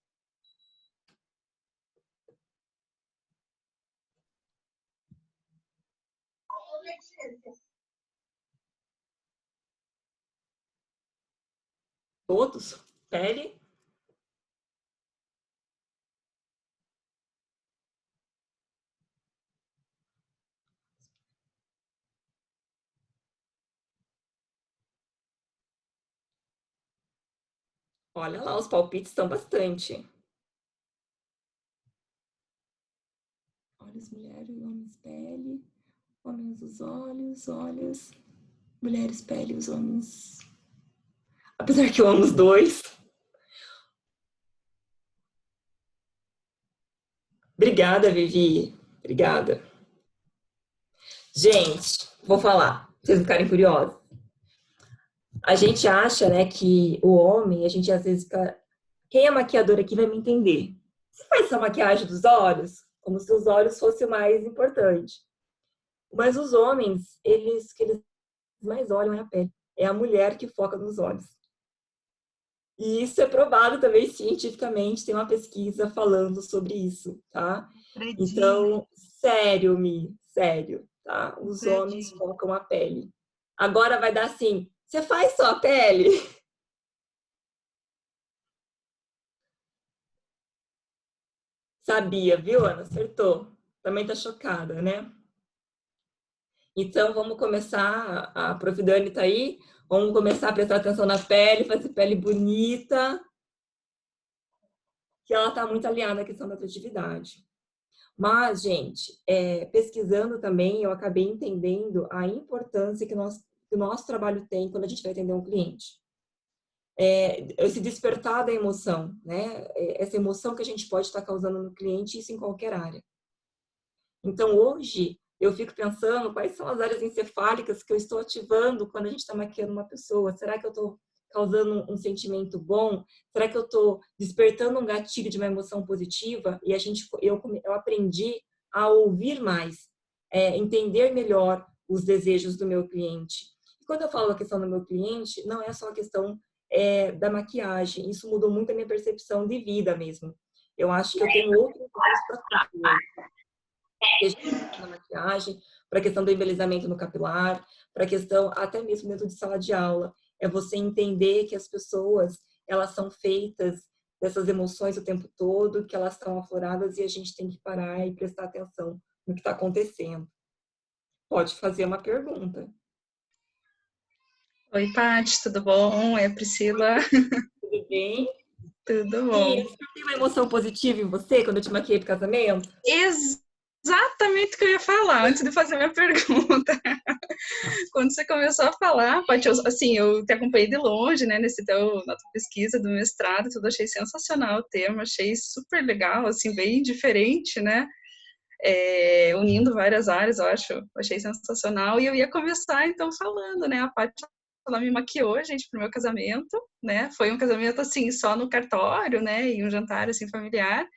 Todos? Pele? Olha lá, os palpites estão bastante. Olhos, mulheres, homens, pele. Homens, os olhos. Mulheres, pele, os homens. Apesar que eu amo os dois. Obrigada, Vivi. Obrigada. Gente, vou falar, pra vocês ficarem curiosos. A gente acha, né, que o homem, a gente às vezes fica... Quem é maquiador aqui vai me entender. Você faz essa maquiagem dos olhos? Como se os olhos fossem o mais importante. Mas os homens, que eles mais olham é a pele. É a mulher que foca nos olhos. E isso é provado também cientificamente, tem uma pesquisa falando sobre isso, tá? Então, sério, sério, tá? Os homens focam a pele. Agora vai dar assim, você faz só a pele? Sabia, viu, Ana? Acertou. Também tá chocada, né? Então, vamos começar, a Prof. Dani tá aí, vamos começar a prestar atenção na pele, fazer pele bonita, que ela tá muito alinhada à questão da atratividade. Mas, gente, pesquisando também, eu acabei entendendo a importância que o nosso trabalho tem quando a gente vai atender um cliente. Esse despertar da emoção, né? Essa emoção que a gente pode estar causando no cliente, isso em qualquer área. Então, hoje, eu fico pensando quais são as áreas encefálicas que eu estou ativando quando a gente está maquiando uma pessoa. Será que eu estou causando um sentimento bom? Será que eu estou despertando um gatilho de uma emoção positiva? E eu aprendi a ouvir mais, entender melhor os desejos do meu cliente. E quando eu falo a questão do meu cliente, não é só a questão da maquiagem. Isso mudou muito a minha percepção de vida mesmo. Eu acho que eu tenho outros para tudo. Na maquiagem, para a questão do embelezamento no capilar, para a questão até mesmo dentro de sala de aula. É você entender que as pessoas, elas são feitas dessas emoções o tempo todo, que elas estão afloradas e a gente tem que parar e prestar atenção no que está acontecendo. Pode fazer uma pergunta. Oi, Paty, tudo bom? É a Priscila. Tudo bem? Tudo E bom. tem uma emoção positiva em você quando eu te maquiei para o casamento? Exatamente o que eu ia falar antes de fazer a minha pergunta. Quando você começou a falar, Paty, eu te acompanhei de longe, né, na tua pesquisa do mestrado, tudo, achei sensacional o tema, achei super legal, assim, bem diferente, né? Unindo várias áreas, eu achei sensacional. E eu ia começar, então, falando, né? A Paty, ela me maquiou, gente, pro meu casamento, né? Foi um casamento, assim, só no cartório, né? E um jantar, assim, familiar.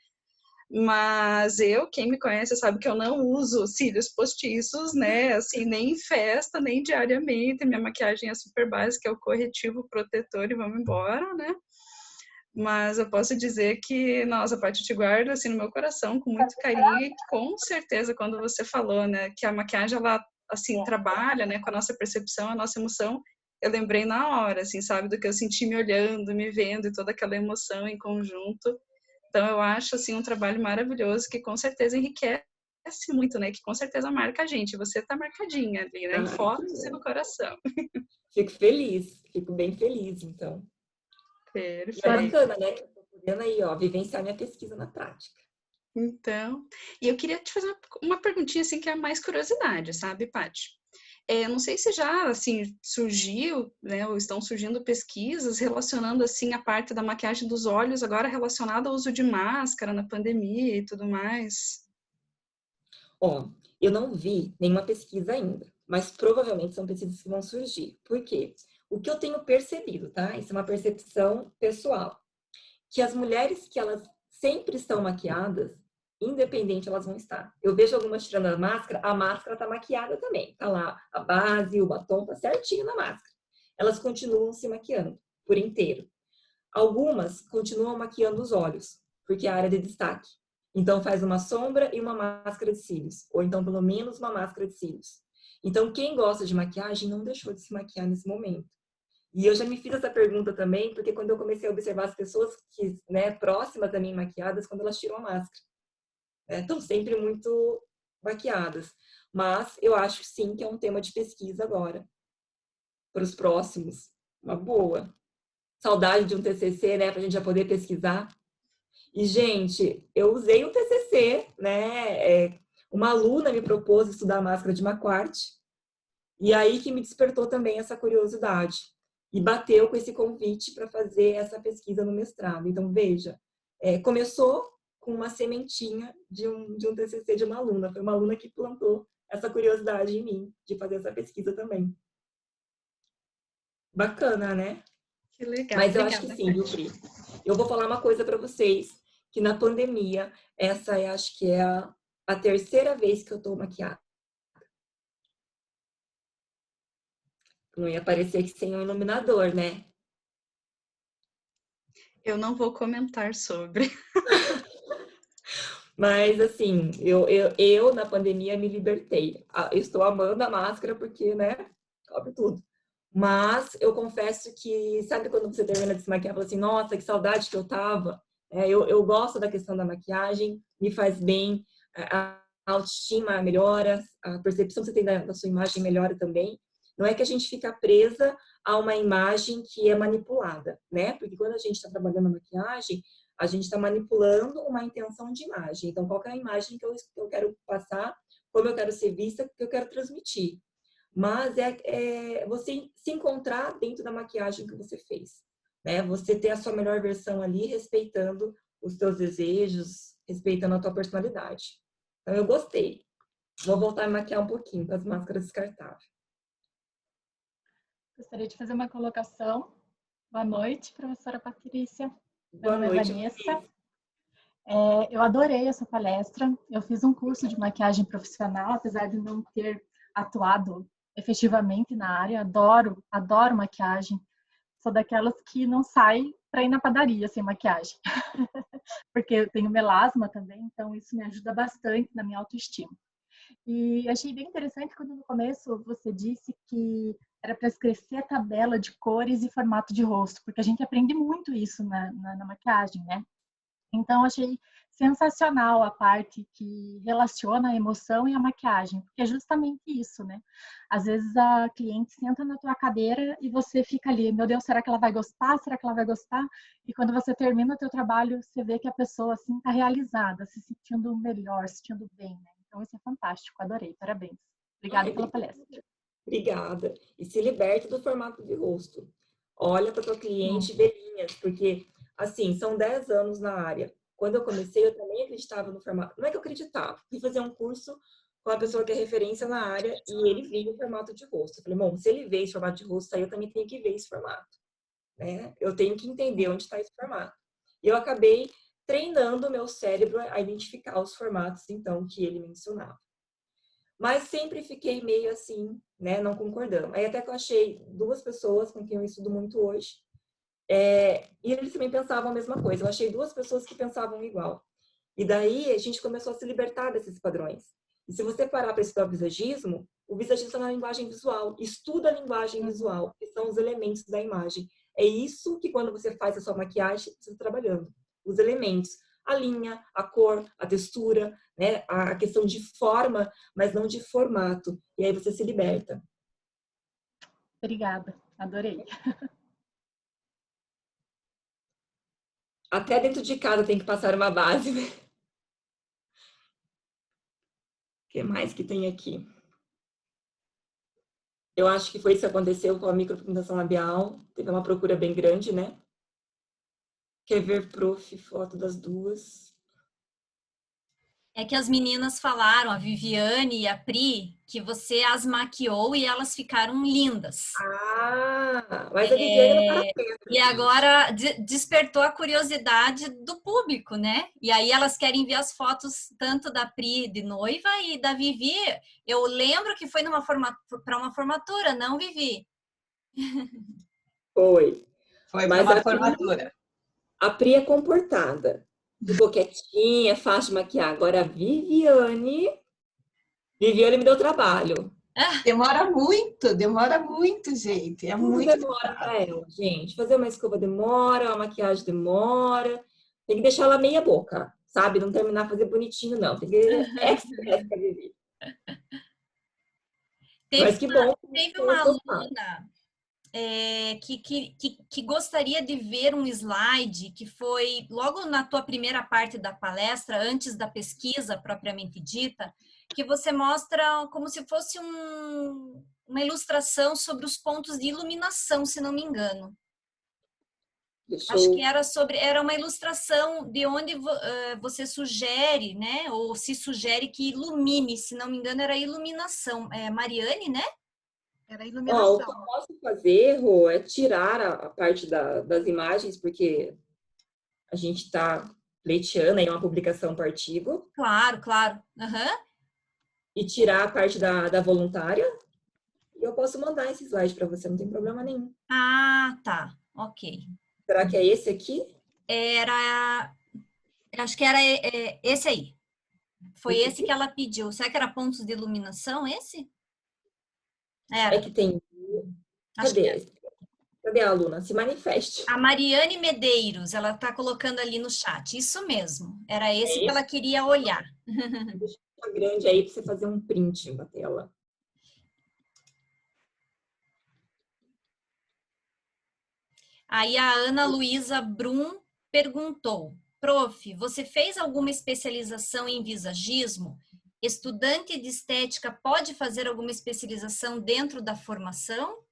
Mas quem me conhece, sabe que eu não uso cílios postiços, né? Assim, nem em festa, nem diariamente. Minha maquiagem é super básica, é o corretivo protetor e vamos embora, né? Mas eu posso dizer que, nossa, a Paty, te guardo assim no meu coração com muito carinho e com certeza quando você falou, né, que a maquiagem ela assim trabalha, né, com a nossa percepção, a nossa emoção, eu lembrei na hora, assim, sabe, do que eu senti me olhando, me vendo e toda aquela emoção em conjunto. Então eu acho assim um trabalho maravilhoso que com certeza enriquece muito, né, que com certeza marca a gente. Você tá marcadinha ali, né, em fotos e no coração. Fico feliz, fico bem feliz, então. E é Perfeito. bacana, né? Que eu tô podendo aí, ó, vivenciar minha pesquisa na prática. Então, e eu queria te fazer uma perguntinha assim que é mais curiosidade, sabe, Paty? Não sei se já assim surgiu, né, ou estão surgindo pesquisas relacionando assim a parte da maquiagem dos olhos agora relacionada ao uso de máscara na pandemia e tudo mais. Ó, eu não vi nenhuma pesquisa ainda, mas provavelmente são pesquisas que vão surgir. Por quê? O que eu tenho percebido, tá? Isso é uma percepção pessoal, que as mulheres que elas sempre estão maquiadas, independente elas vão estar. Eu vejo algumas tirando a máscara tá maquiada também. Tá lá a base, o batom tá certinho na máscara. Elas continuam se maquiando por inteiro. Algumas continuam maquiando os olhos, porque é a área de destaque. Então faz uma sombra e uma máscara de cílios, ou então pelo menos uma máscara de cílios. Então quem gosta de maquiagem não deixou de se maquiar nesse momento. E eu já me fiz essa pergunta também, porque quando eu comecei a observar as pessoas que, né, próximas a mim maquiadas, quando elas tiram a máscara, né, estão sempre muito maquiadas. Mas eu acho sim que é um tema de pesquisa agora, para os próximos. Uma boa. Saudade de um TCC, né, para a gente já poder pesquisar. E, gente, eu usei o TCC, né, uma aluna me propôs estudar a máscara de Marquardt, e aí que me despertou também essa curiosidade. E bateu com esse convite para fazer essa pesquisa no mestrado. Então, veja, começou com uma sementinha de um TCC de uma aluna. Foi uma aluna que plantou essa curiosidade em mim, de fazer essa pesquisa também. Bacana, né? Que legal, Mas eu acho que obrigada, sim, viu, Paty. Pri? Eu vou falar uma coisa para vocês, que na pandemia, essa acho que é a terceira vez que eu tô maquiada. Não ia parecer que sem um iluminador, né? Eu não vou comentar sobre. Mas, assim, eu na pandemia me libertei. Eu estou amando a máscara porque, né, cobre tudo. Mas eu confesso que, sabe quando você termina de se maquiar e fala assim, nossa, que saudade que eu tava? Eu gosto da questão da maquiagem, me faz bem, a autoestima melhora, a percepção que você tem da sua imagem melhora também. Não é que a gente fica presa a uma imagem que é manipulada, né? Porque quando a gente está trabalhando a maquiagem, a gente está manipulando uma intenção de imagem. Então, qual é a imagem que eu quero passar, como eu quero ser vista, que eu quero transmitir. Mas é você se encontrar dentro da maquiagem que você fez. Né? Você ter a sua melhor versão ali, respeitando os teus desejos, respeitando a tua personalidade. Então, eu gostei. Vou voltar a maquiar um pouquinho com as máscaras descartáveis. Gostaria de fazer uma colocação. Boa noite, professora Patrícia. Meu Boa nome é noite, Vanessa. Eu adorei essa palestra. Eu fiz um curso de maquiagem profissional, apesar de não ter atuado efetivamente na área. Adoro maquiagem. Sou daquelas que não sai para ir na padaria sem maquiagem. Porque eu tenho melasma também, então isso me ajuda bastante na minha autoestima. E achei bem interessante quando no começo você disse que era para escrever a tabela de cores e formato de rosto, porque a gente aprende muito isso na maquiagem, né? Então, achei sensacional a parte que relaciona a emoção e a maquiagem, porque é justamente isso, né? Às vezes a cliente senta na tua cadeira e você fica ali, meu Deus, será que ela vai gostar? Será que ela vai gostar? E quando você termina o teu trabalho, você vê que a pessoa, assim, tá realizada, se sentindo melhor, se sentindo bem, né? Então, isso é fantástico, adorei, parabéns. Obrigada Ai, pela palestra. obrigada. E se liberta do formato de rosto. Olha para tua cliente Sim. velhinhas, porque, assim, são 10 anos na área. Quando eu comecei, eu também acreditava no formato. Não é que eu acreditava. Fui fazer um curso com uma pessoa que é referência na área e ele viu o formato de rosto. Eu falei, bom, se ele vê esse formato de rosto, aí eu também tenho que ver esse formato, né? Eu tenho que entender onde está esse formato. E eu acabei treinando o meu cérebro a identificar os formatos, então, que ele mencionava. Mas sempre fiquei meio assim, né, não concordando. Aí até que eu achei duas pessoas com quem eu estudo muito hoje, e eles também pensavam a mesma coisa. Eu achei duas pessoas que pensavam igual. E daí a gente começou a se libertar desses padrões. E se você parar para estudar o visagismo está na linguagem visual. Estuda a linguagem visual, que são os elementos da imagem. É isso que quando você faz a sua maquiagem, você está trabalhando. Os elementos. A linha, a cor, a textura, né? A questão de forma, mas não de formato. E aí você se liberta. Obrigada, adorei. Até dentro de casa tem que passar uma base, né? O que mais que tem aqui? Eu acho que foi isso que aconteceu com a micropigmentação labial. Teve uma procura bem grande, né? Quer ver, prof, foto das duas? É que as meninas falaram, a Viviane e a Pri, que você as maquiou e elas ficaram lindas. Ah, mas a Viviane não para sempre, E agora despertou a curiosidade do público, né? E aí elas querem ver as fotos tanto da Pri de noiva e da Vivi. Eu lembro que foi para uma formatura, não, Vivi? Foi. Foi para Mas uma formatura. A Pri é comportada. Ficou quietinha, fácil de maquiar. Agora a Viviane me deu trabalho. Demora muito, gente. É Tudo muito demora demorado. para ela, gente. Fazer uma escova demora, uma maquiagem demora. Tem que deixar ela meia boca, sabe? Não terminar de fazer bonitinho, não. Tem que express pra Vivi. Mas que bom que Teve tem uma o seu pai. aluna que gostaria de ver um slide que foi logo na tua primeira parte da palestra, antes da pesquisa propriamente dita, que você mostra como se fosse uma ilustração sobre os pontos de iluminação, se não me engano. Deixa Acho que eu... era uma ilustração de onde você sugere, né? Ou se sugere que ilumine, se não me engano, era iluminação. É Mariane, né? Era Ó, o que eu iluminação. posso fazer, Rô, é tirar a parte das imagens, porque a gente está pleiteando aí uma publicação por artigo, Claro, claro. Uhum. e tirar a parte da voluntária, e eu posso mandar esse slide para você, não tem problema nenhum. Ah, tá. Ok. Será que é esse aqui? Acho que era esse aí. Foi Esse esse que aqui? ela pediu. Será que era pontos de iluminação esse? É Era. que tem... Acho que era. Cadê? Cadê a aluna? Se manifeste. A Mariane Medeiros, ela está colocando ali no chat. Isso mesmo. Era esse É que ela esse? queria olhar. Deixa eu grande aí para você fazer um print da tela. Aí a Ana Luísa Brum perguntou: Prof, você fez alguma especialização em visagismo? Estudante de estética pode fazer alguma especialização dentro da formação?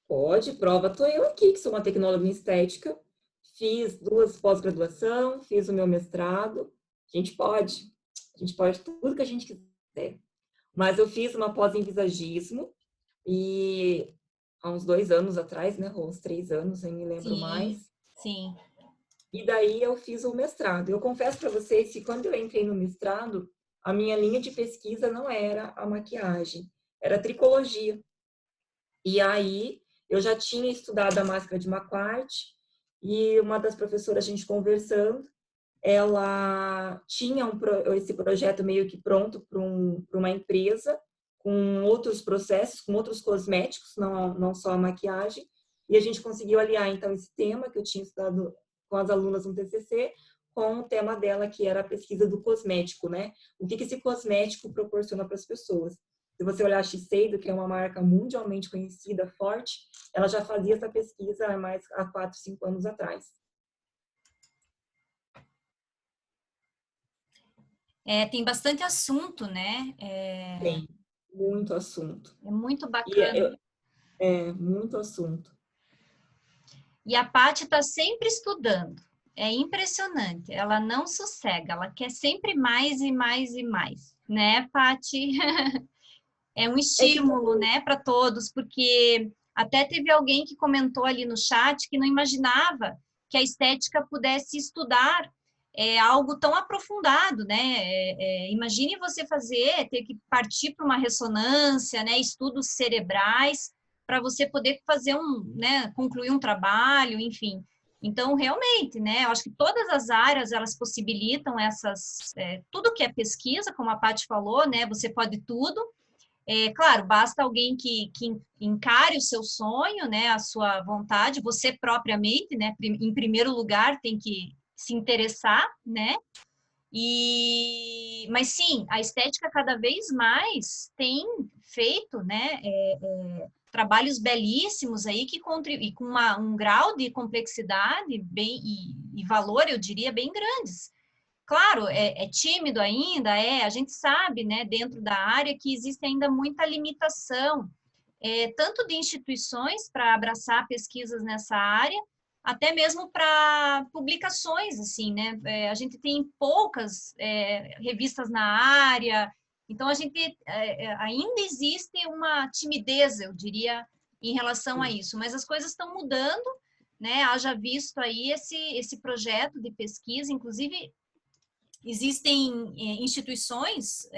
Pode, prova. Tô eu aqui, que sou uma tecnóloga em estética. Fiz 2 pós-graduação, fiz o meu mestrado. A gente pode. A gente pode tudo que a gente quiser. Mas eu fiz uma pós em visagismo e há uns 2 anos atrás, né? Ou uns 3 anos, nem me lembro Sim, mais. sim. E daí eu fiz o mestrado. Eu confesso para vocês que quando eu entrei no mestrado, a minha linha de pesquisa não era a maquiagem, era a tricologia. E aí eu já tinha estudado a máscara de Macquart e uma das professoras, a gente conversando, ela tinha esse projeto meio que pronto para uma empresa, com outros processos, com outros cosméticos, não só a maquiagem, e a gente conseguiu aliar, então, esse tema que eu tinha estudado com as alunas no TCC, com o tema dela, que era a pesquisa do cosmético, né? O que esse cosmético proporciona para as pessoas. Se você olhar a Shiseido, que é uma marca mundialmente conhecida, forte, ela já fazia essa pesquisa há 4, 5 anos atrás. Tem bastante assunto, né? Tem muito assunto. É muito E bacana. muito assunto. E a Paty está sempre estudando. É impressionante. Ela não sossega. Ela quer sempre mais e mais e mais. Né, Paty? É um estímulo, né, para todos, porque até teve alguém que comentou ali no chat que não imaginava que a estética pudesse estudar algo tão aprofundado, né? Imagine você ter que partir para uma ressonância, né? Estudos cerebrais para você poder fazer né? Concluir um trabalho, enfim. Então, realmente, né? Eu acho que todas as áreas elas possibilitam tudo que é pesquisa, como a Paty falou, né? Você pode tudo. Claro, basta alguém que encare o seu sonho, né, a sua vontade, você propriamente, né, em primeiro lugar tem que se interessar, né, mas sim, a estética cada vez mais tem feito, né, trabalhos belíssimos aí que contribuem com um grau de complexidade e valor, eu diria, bem grandes. Claro, é tímido ainda, a gente sabe, né, dentro da área que existe ainda muita limitação, tanto de instituições para abraçar pesquisas nessa área, até mesmo para publicações, assim, né, a gente tem poucas revistas na área, então a gente ainda existe uma timidez, eu diria, em relação a isso, mas as coisas estão mudando, né, haja visto aí esse projeto de pesquisa, inclusive existem instituições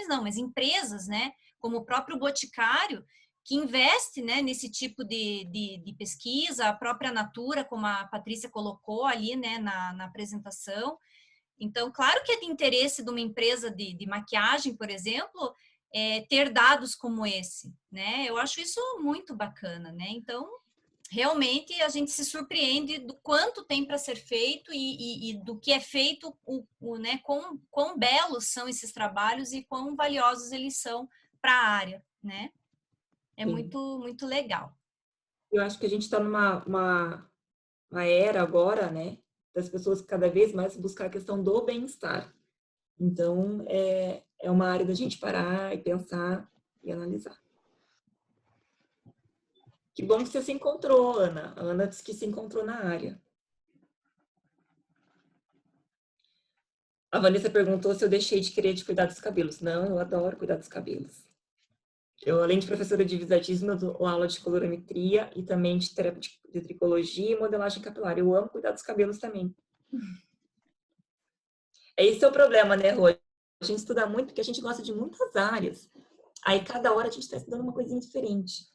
não, mas empresas, né, como o próprio Boticário, que investe, né, nesse tipo de pesquisa, a própria Natura, como a Patrícia colocou ali, né, na apresentação. Então, claro que é de interesse de uma empresa de maquiagem, por exemplo, ter dados como esse, né? Eu acho isso muito bacana, né? Então, realmente a gente se surpreende do quanto tem para ser feito e do que é feito, né, quão belos são esses trabalhos e quão valiosos eles são para a área, né? É muito, muito legal. Eu acho que a gente está numa uma era agora, né, das pessoas cada vez mais buscar a questão do bem-estar. Então, é uma área da gente parar e pensar e analisar. Que bom que você se encontrou, Ana. A Ana disse que se encontrou na área. A Vanessa perguntou se eu deixei de querer cuidar dos cabelos. Não, eu adoro cuidar dos cabelos. Eu, além de professora de visagismo, eu dou aula de colorimetria e também de terapia de tricologia e modelagem capilar. Eu amo cuidar dos cabelos também. Esse é o problema, né, Rô? A gente estuda muito porque a gente gosta de muitas áreas. Aí, cada hora, a gente está estudando uma coisinha diferente.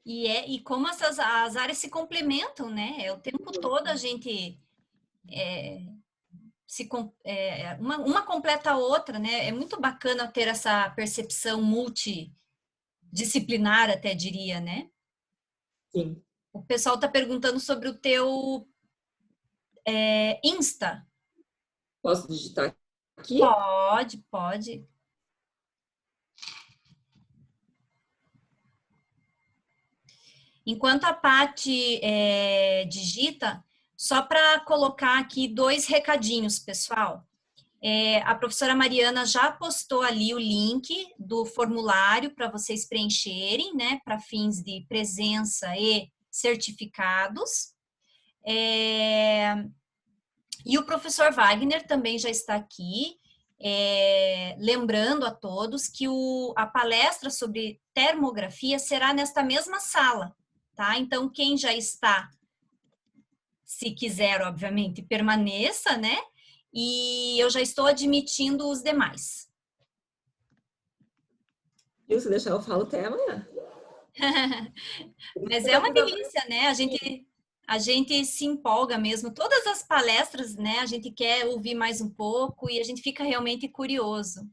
E como as áreas se complementam, né? O tempo todo a gente uma completa a outra, né? É muito bacana ter essa percepção multidisciplinar, até diria, né? Sim. O pessoal está perguntando sobre o teu Insta. Posso digitar aqui? Pode. Enquanto a Paty digita, só para colocar aqui 2 recadinhos, pessoal. A professora Mariana já postou ali o link do formulário para vocês preencherem, né, para fins de presença e certificados. E o professor Wagner também já está aqui, lembrando a todos que a palestra sobre termografia será nesta mesma sala, tá? Então, quem já está, se quiser, obviamente, permaneça, né? E eu já estou admitindo os demais. E se deixar, eu falo até amanhã. Mas é uma delícia, né? a gente se empolga mesmo. Todas as palestras, né, a gente quer ouvir mais um pouco e a gente fica realmente curioso.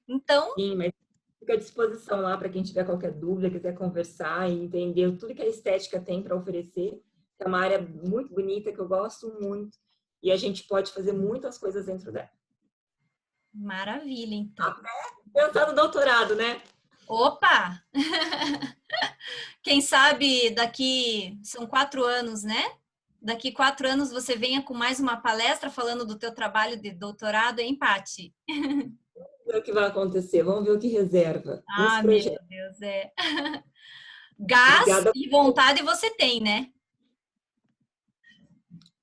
Então, Sim, mas fica à disposição lá para quem tiver qualquer dúvida, quiser conversar e entender tudo que a estética tem para oferecer. É uma área muito bonita que eu gosto muito e a gente pode fazer muitas coisas dentro dela. maravilha, então. Pensar no doutorado, né? Opa! Quem sabe daqui, são 4 anos, né? Daqui 4 anos você venha com mais uma palestra falando do teu trabalho de doutorado, hein, Paty? Vamos ver o que vai acontecer, vamos ver o que reserva. Muitos Ah, meu projetos. Deus, é. Gás Obrigada. e vontade você tem, né?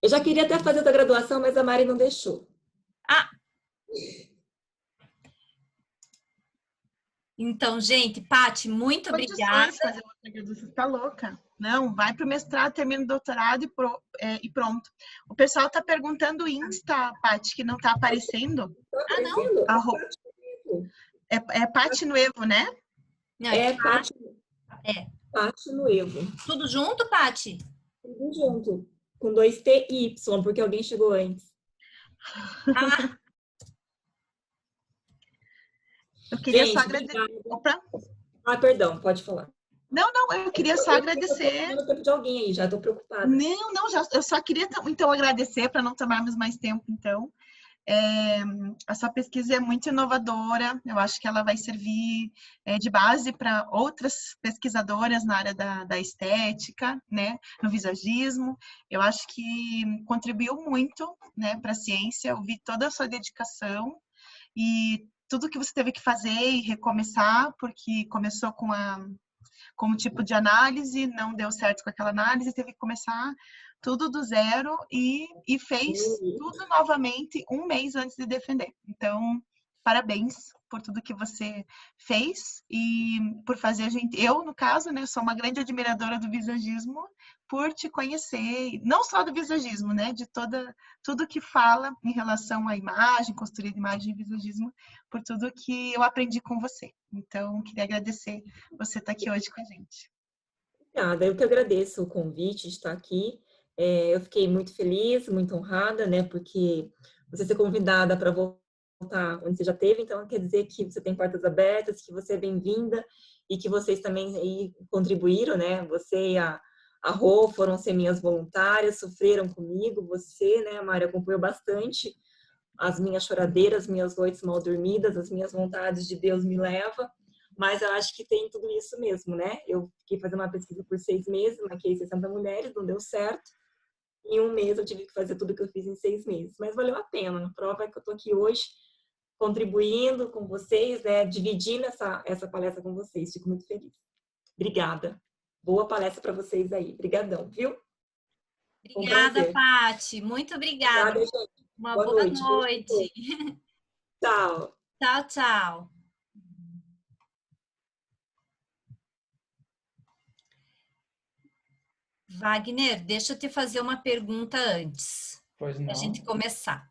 Eu já queria até fazer outra graduação, mas a Mari não deixou. Ah! Então, gente, Paty, muito obrigada. Condições de fazer outra graduação, você tá louca? Não, vai para o mestrado, termina o doutorado e pronto. O pessoal está perguntando o Insta, Paty, que não está aparecendo. Tá Ah, não? aparecendo? É Paty Nuevo, né? Não, É Paty. Paty Nuevo. Tudo junto, Paty? Tudo junto. Com 2 T e Y, porque alguém chegou antes. Ah, Eu queria Gente, só agradecer. obrigada. Opa. Ah, perdão, pode falar. Não, eu queria só agradecer. Eu tô tempo de alguém aí, já tô preocupada. Não, eu só queria então agradecer para não tomarmos mais tempo, então. A sua pesquisa é muito inovadora, eu acho que ela vai servir de base para outras pesquisadoras na área da estética, né, no visagismo. Eu acho que contribuiu muito, né, para a ciência. Eu vi toda a sua dedicação e tudo que você teve que fazer e recomeçar, porque começou com um tipo de análise, não deu certo com aquela análise, teve que começar tudo do zero e fez tudo novamente 1 mês antes de defender. Então, parabéns por tudo que você fez e por fazer a gente... Eu, no caso, né, sou uma grande admiradora do visagismo por te conhecer, não só do visagismo, né, de tudo que fala em relação à imagem, consultoria de imagem e visagismo, por tudo que eu aprendi com você. Então, queria agradecer você estar aqui hoje com a gente. Obrigada, eu que agradeço o convite de estar aqui. Eu fiquei muito feliz, muito honrada, né, porque você ser convidada para voltar onde você já esteve, então quer dizer que você tem portas abertas, que você é bem-vinda e que vocês também aí contribuíram, né, você e a Rô foram ser minhas voluntárias, sofreram comigo, você, né, Mari, acompanhou bastante as minhas choradeiras, minhas noites mal dormidas, as minhas vontades de Deus me leva. Mas eu acho que tem tudo isso mesmo, né? Eu fiquei fazendo uma pesquisa por 6 meses, maquiei 60 mulheres, não deu certo. Em 1 mês eu tive que fazer tudo que eu fiz em 6 meses. Mas valeu a pena. A prova é que eu tô aqui hoje contribuindo com vocês, né? Dividindo essa palestra com vocês. Fico muito feliz. Obrigada. Boa palestra para vocês aí. Obrigadão, viu? obrigada, Paty. Muito obrigada. Obrigada, gente. Uma Boa boa noite. noite. Tchau. Tchau, tchau. Wagner, deixa eu te fazer uma pergunta antes Pois não. da gente começar.